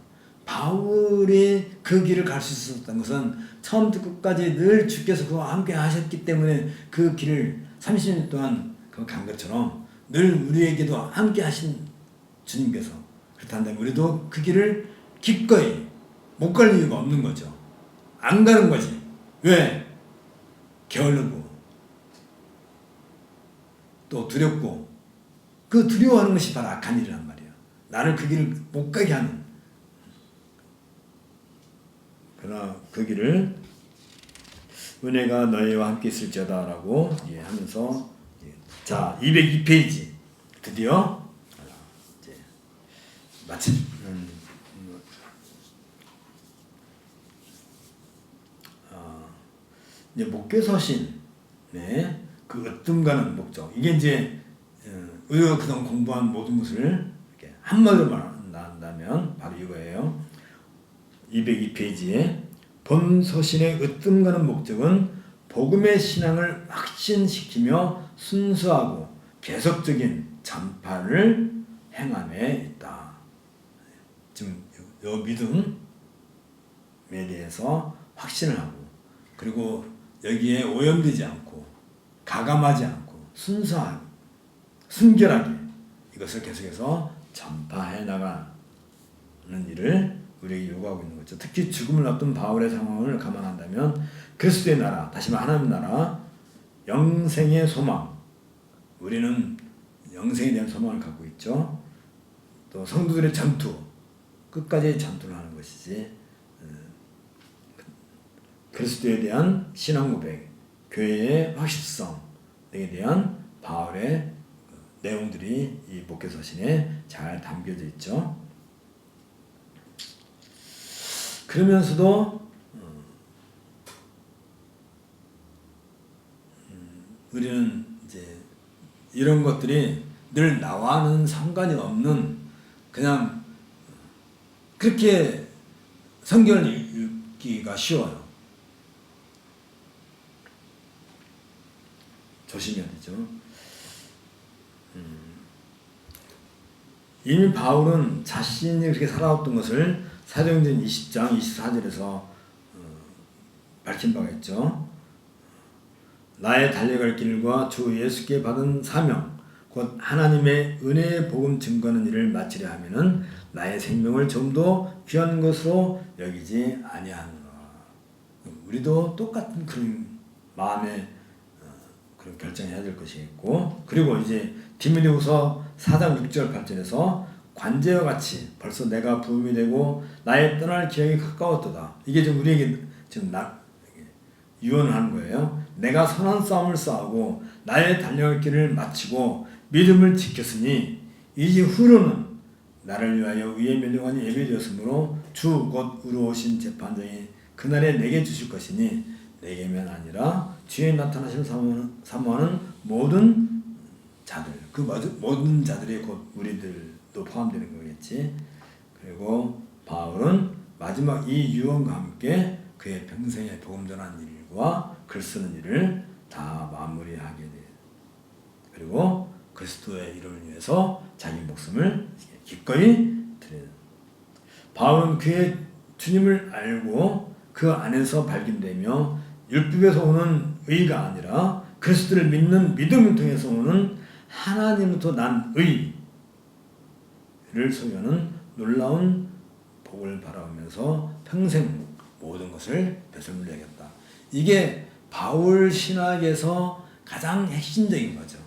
바울이 그 길을 갈 수 있었던 것은 처음부터 끝까지 늘 주께서 그와 함께 하셨기 때문에 그 길을 30년 동안 간 것처럼 늘 우리에게도 함께 하신 주님께서 그렇다면 우리도 그 길을 기꺼이 못 갈 이유가 없는 거죠. 안 가는 거지. 왜? 게을르고 또 두렵고 그 두려워하는 것이 바로 악한 일이란 말이야. 나를 그 길을 못 가게 하는. 그러나 그 길을 은혜가 너희와 함께 있을지어다 라고 하면서 자 202페이지 드디어 마침 이제 목회서신 그 으뜸가는 목적 이게 이제 우리가 그동안 공부한 모든 것을 이렇게 한마디로 말한다면 바로 이거예요. 202페이지에 본 서신의 으뜸가는 목적은 복음의 신앙을 확신시키며 순수하고 계속적인 전파를 행함에 있다. 지금 이 믿음에 대해서 확신을 하고 그리고 여기에 오염되지 않고 가감하지 않고 순수하게 순결하게 이것을 계속해서 전파해 나가는 일을 우리에게 요구하고 있는 거죠. 특히 죽음을 앞둔 바울의 상황을 감안한다면 그리스도의 나라, 다시 말해 하나님의 나라, 영생의 소망, 우리는 영생에 대한 소망을 갖고 있죠. 또 성도들의 전투, 끝까지 전투를 하는 것이지 그리스도에 대한 신앙 고백, 교회의 확실성 등에 대한 바울의 내용들이 이 목회서신에 잘 담겨져 있죠. 그러면서도 우리는 이제 이런 것들이 늘 나와는 상관이 없는 그냥 그렇게 성경을 읽기가 쉬워요. 조심해야 되죠. 이미 바울은 자신이 그렇게 살아왔던 것을 사도행전 20장 24절에서 밝힌 바가 있죠. 나의 달려갈 길과 주 예수께 받은 사명 곧 하나님의 은혜의 복음 증거하는 일을 마치려 하면은 나의 생명을 좀 더 귀한 것으로 여기지 아니하노라. 우리도 똑같은 그런 마음의 그런 결정해야 될 것이 있고 그리고 이제 디모데후서 4장 6절 8절에서 관제와 같이 벌써 내가 부음이 되고 나의 떠날 기약이 가까웠도다. 이게 좀 우리에게 지금 유언을 하는 거예요. 내가 선한 싸움을 싸우고 나의 달려갈 길을 마치고 믿음을 지켰으니 이제 후로는 나를 위하여 위에 멸류관이 예비되었으므로 주 곧 의로우신 재판장이 그날에 내게 주실 것이니 내게만 아니라 주에 나타나실 사모하는 모든 자들, 그 모든 자들이 곧 우리들도 포함되는 거겠지. 그리고 바울은 마지막 이 유언과 함께 그의 평생의 복음 전한 일과 글 쓰는 일을 다 마무리하게 돼. 그리고 그리스도의 이름을 위해서 자기 목숨을 기꺼이 드려. 바울은 그의 주님을 알고 그 안에서 발견되며 율법에서 오는 의가 아니라 그리스도를 믿는 믿음을 통해서 오는 하나님부터 난 의를 소유하는 놀라운 복을 바라보면서 평생 모든 것을 벼슬 물려야겠다. 이게 바울 신학에서 가장 핵심적인 거죠.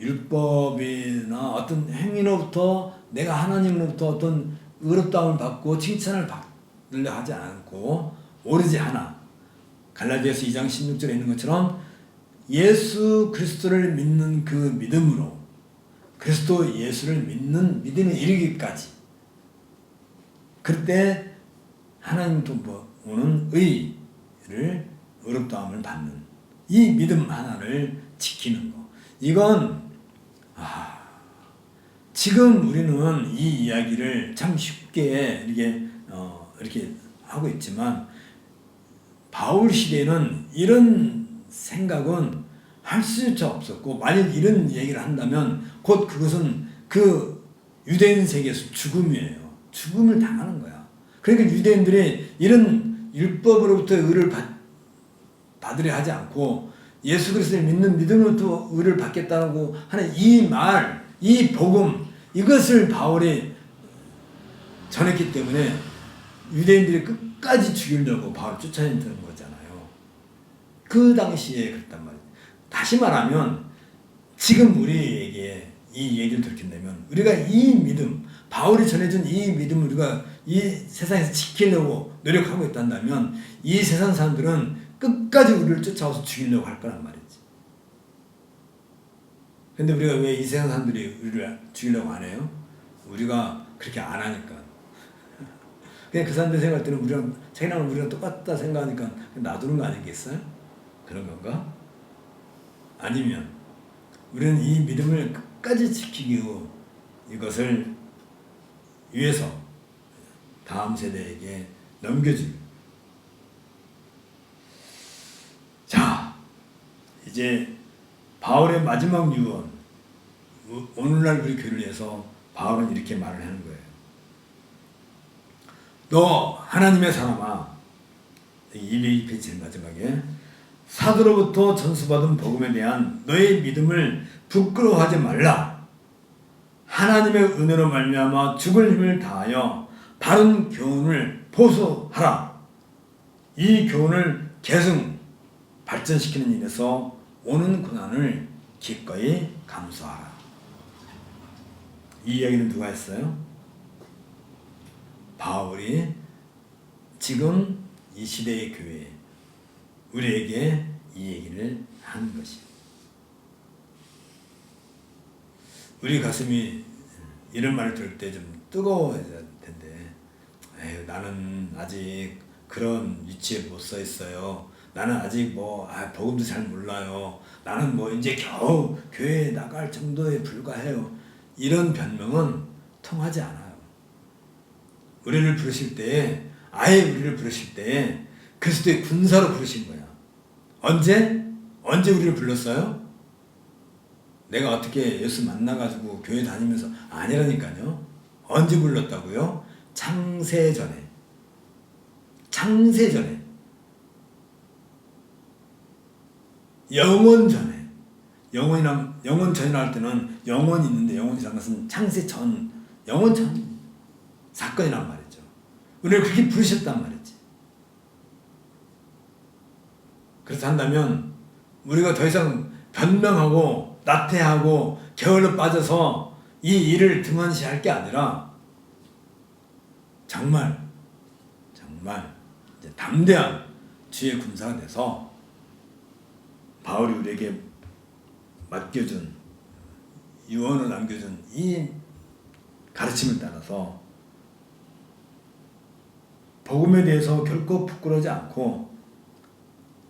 율법이나 어떤 행위로부터 내가 하나님으로부터 어떤 의롭다움을 받고 칭찬을 받으려 하지 않고 오르지 않아. 갈라디아서 2장 16절에 있는 것처럼 예수 그리스도를 믿는 그 믿음으로 그리스도 예수를 믿는 믿음에 이르기까지 그때 하나님부터 오는 의를 의롭다움을 받는 이 믿음 하나를 지키는 거. 이건 지금 우리는 이 이야기를 참 쉽게 이렇게 하고 있지만 바울 시대에는 이런 생각은 할 수조차 없었고 만약 이런 얘기를 한다면 곧 그것은 그 유대인 세계에서 죽음이에요. 죽음을 당하는 거야. 그러니까 유대인들이 이런 율법으로부터 의를 받으려 하지 않고 예수 그리스도를 믿는 믿음으로부터 의를 받겠다고 하는 이 말, 이 복음, 이것을 바울이 전했기 때문에 유대인들이 끝까지 죽이려고 바울을 쫓아내는 거잖아요. 그 당시에 그랬단 말이에요. 다시 말하면 지금 우리에게 이 얘기를 들킨다면 우리가 이 믿음, 바울이 전해준 이 믿음을 우리가 이 세상에서 지키려고 노력하고 있단다면 이 세상 사람들은 끝까지 우리를 쫓아와서 죽이려고 할 거란 말이지. 근데 우리가 왜 이 세상 사람들이 우리를 죽이려고 안 해요? 우리가 그렇게 안 하니까. 그냥 그 사람들 생각할 때는 자기랑 우리랑 똑같다 생각하니까 놔두는 거 아니겠어요? 그런 건가? 아니면 우리는 이 믿음을 끝까지 지키기 위해 이것을 위해서 다음 세대에게 넘겨주고. 자, 이제 바울의 마지막 유언, 오늘날 우리 교회를 위해서 바울은 이렇게 말을 하는 거예요. 너 하나님의 사람아, 202페이지 마지막에 사도로부터 전수받은 복음에 대한 너의 믿음을 부끄러워하지 말라. 하나님의 은혜로 말미암아 죽을 힘을 다하여 바른 교훈을 보수하라. 이 교훈을 계승 발전시키는 일에서 오는 고난을 기꺼이 감수하라. 이 이야기는 누가 했어요? 바울이 지금 이 시대의 교회 우리에게 이 얘기를 하는 것이에요. 우리 가슴이 이런 말을 들을 때 좀 뜨거워야 텐데, 에휴, 나는 아직 그런 위치에 못 서 있어요. 나는 아직 복음도 잘 몰라요. 나는 이제 겨우 교회에 나갈 정도에 불과해요. 이런 변명은 통하지 않아요. 우리를 부르실 때에, 아예 우리를 부르실 때에 그리스도의 군사로 부르신 거야. 언제 우리를 불렀어요? 내가 어떻게 예수 만나가지고 교회 다니면서 아니라니까요. 언제 불렀다고요? 창세전에. 영원 전에. 영원 전이라 할 때는 영원이 있는데 영원이라는 것은 창세 전, 영원 전 사건이란 말이죠. 우리를 그렇게 부르셨단 말이지. 그렇다 한다면 우리가 더 이상 변명하고 나태하고 게을러 빠져서 이 일을 등한시할 게 아니라 정말 이제 담대한 주의 군사가 돼서 바울이 우리에게 맡겨준 유언을 남겨준 이 가르침을 따라서 복음에 대해서 결코 부끄러워하지 않고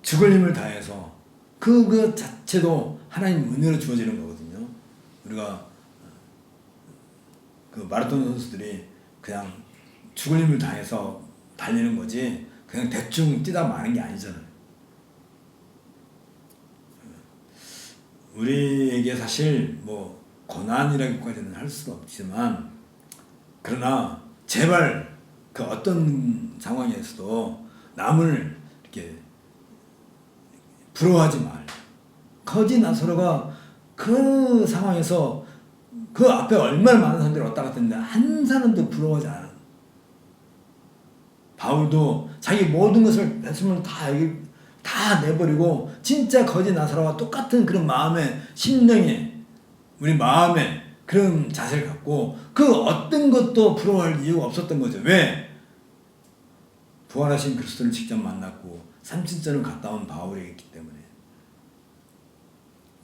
죽을 힘을 다해서 그 자체도 하나님 은혜로 주어지는 거거든요. 우리가 그 마라톤 선수들이 그냥 죽을 힘을 다해서 달리는 거지 그냥 대충 뛰다 마는 게 아니잖아요. 우리에게 사실 뭐 고난이라기까지는 할 수는 없지만 그러나 제발 그 어떤 상황에서도 남을 이렇게 부러워하지 말. 거지 나사로가 그 상황에서 그 앞에 얼마나 많은 사람들이 왔다 갔다 했는데 한 사람도 부러워하지 않아. 바울도 자기 모든 것을 뱃으면 다 내버리고 진짜 거지 나사로와 똑같은 그런 마음의 심령에 우리 마음에 그런 자세를 갖고 그 어떤 것도 부러워할 이유가 없었던 거죠. 왜? 부활하신 그리스도를 직접 만났고 삼층전을 갔다 온 바울이기 때문에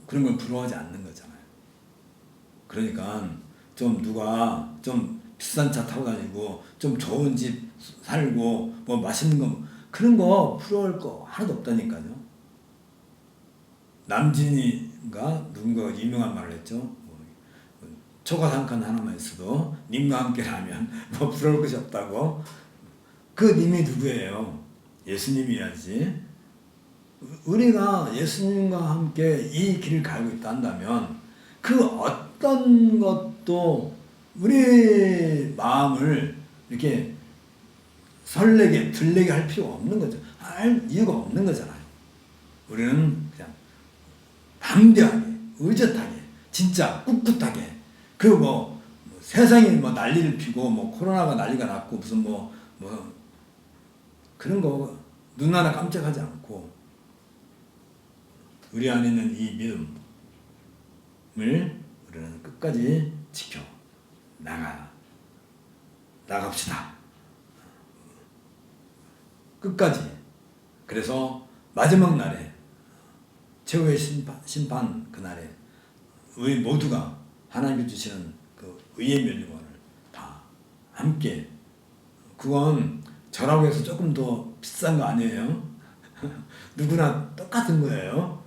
그런 걸 부러워하지 않는 거잖아요. 그러니까 좀 누가 좀 비싼 차 타고 다니고 좀 좋은 집 살고 뭐 맛있는 거 그런 거 부러워할 거 하나도 없다니까요. 남진이가 누군가 유명한 말을 했죠. 초가 한 칸 하나만 있어도 님과 함께라면 뭐 부러울 것이 없다고. 그 님이 누구예요? 예수님이야지. 우리가 예수님과 함께 이 길을 가고 있다 한다면 그 어떤 것도 우리 마음을 이렇게 설레게 들레게 할 필요가 없는 거죠. 할 이유가 없는 거잖아요. 우리는 그냥 담대하게 의젓하게 진짜 꿋꿋하게 그리고 뭐 세상이 뭐 난리를 피고 뭐 코로나가 난리가 났고 무슨 뭐 그런 거 눈 하나 깜짝하지 않고 우리 안에 있는 이 믿음을 우리는 끝까지 지켜 나갑시다. 끝까지. 그래서 마지막 날에 최후의 심판 그날에 우리 모두가 하나님께 주시는 그 의의 면류관을 다 함께 그건 저라고 해서 조금 더 비싼 거 아니에요. 누구나 똑같은 거예요.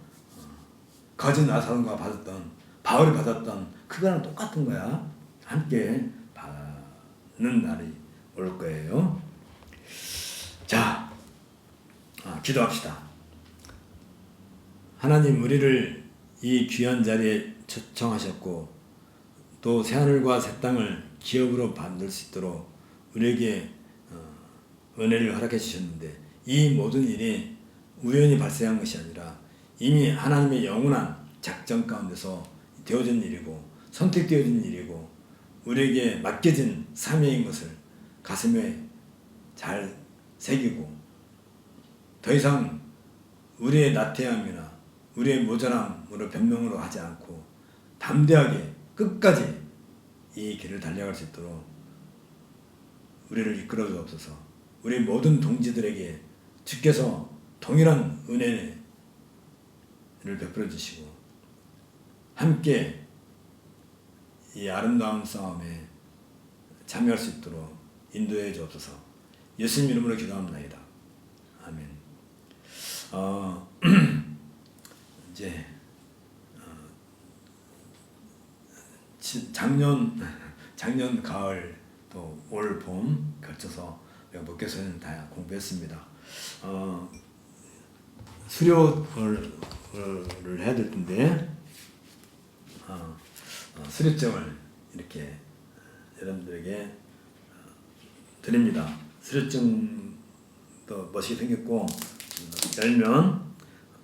거짓 나사로가 받았던 바울이 받았던 그거랑 똑같은 거야. 함께 받는 날이 올 거예요. 자, 기도합시다. 하나님 우리를 이 귀한 자리에 초청하셨고 또 새하늘과 새 땅을 기업으로 만들 수 있도록 우리에게 은혜를 허락해 주셨는데 이 모든 일이 우연히 발생한 것이 아니라 이미 하나님의 영원한 작전 가운데서 되어진 일이고 선택되어진 일이고 우리에게 맡겨진 사명인 것을 가슴에 잘 새기고 더 이상 우리의 나태함이나 우리의 모자람으로 변명으로 하지 않고 담대하게 끝까지 이 길을 달려갈 수 있도록 우리를 이끌어 주옵소서. 우리 모든 동지들에게 주께서 동일한 은혜를 베풀어 주시고 함께 이 아름다운 싸움에 참여할 수 있도록 인도해 주옵소서. 예수님 이름으로 기도합니다. 아멘. 이제 작년 가을 또 올 봄 걸쳐서 목회서는 다 공부했습니다. 수료를 해야 될 텐데 수료증을 이렇게 여러분들에게 드립니다. 수료증도 멋있게 생겼고 열면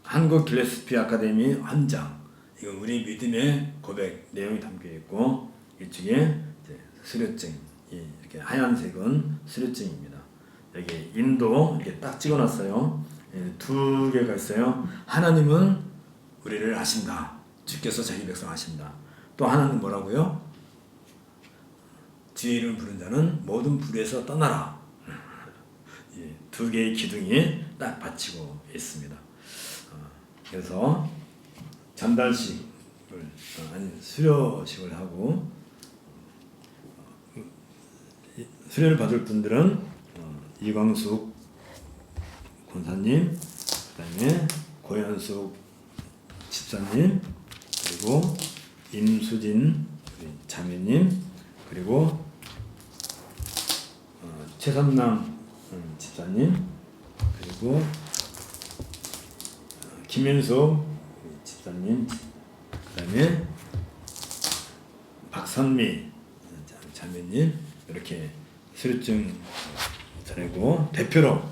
한국 길레스피 아카데미 헌장 이거 우리 믿음의 고백 내용이 담겨 있고 이쪽에 수료증 이렇게 하얀색은 수료증입니다. 여기 인도 이렇게 딱 찍어놨어요. 두 개가 있어요. 하나님은 우리를 아신다. 주께서 자기 백성 아신다. 또 하나는 뭐라고요? 주의 이름을 부른 자는 모든 불에서 떠나라. 두 개의 기둥이 딱 받치고 있습니다. 그래서 전달식을 아니 수료식을 하고 수료를 받을 분들은 이광숙 권사님, 그다음에 고현숙 집사님, 그리고 임수진 자매님, 그리고 최선남 집사님, 그리고 김윤숙 집사님, 그다음에 박선미 자매님 이렇게 수료증 전하고 대표로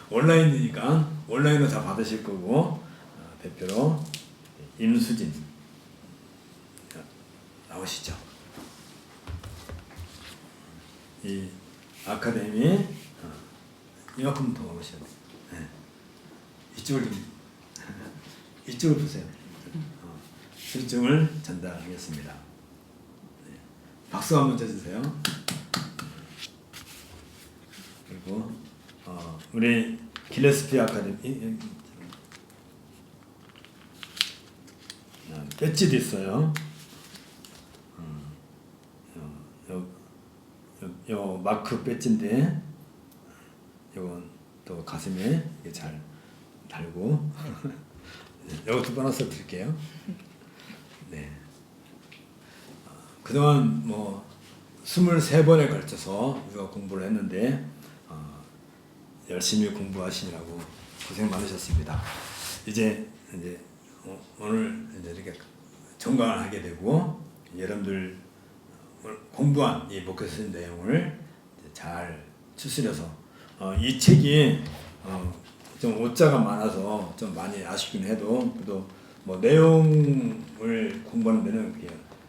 온라인이니까 온라인으로 다 받으실 거고 대표로 임수진 나오시죠. 이 아카데미 이만큼 더 오셔야 돼요. 네. 이쪽을 보세요. 수료증을 전달하겠습니다. 네. 박수 한번 쳐주세요. 그리고 우리 길레스피 아카데미 배지도 있어요. 요 마크 배지인데 요건 또 가슴에 잘 달고 요것도 보너스 드릴게요. 네. 그동안 뭐 23번에 걸쳐서 우리가 공부를 했는데 열심히 공부하시느라고 고생 많으셨습니다. 이제 오늘 이제 이렇게 종강을 하게 되고 여러분들 공부한 이 목회서 내용을 잘 추스려서 이 책이 좀 오자가 많아서 좀 많이 아쉽긴 해도 그래도 뭐 내용을 공부하는 데는 그게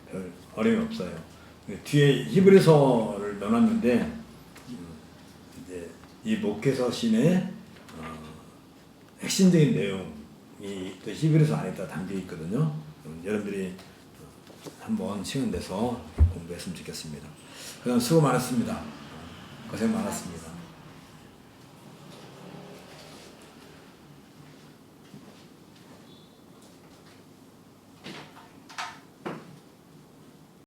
별 어려움이 없어요. 뒤에 히브리서를 넣어놨는데 이제 이 목회서 신의 핵심적인 내용이 또 히브리서 안에 다 담겨 있거든요. 여러분들이 한번 시간 내서 공부했으면 좋겠습니다. 그럼 수고 많았습니다. 고생 많았습니다.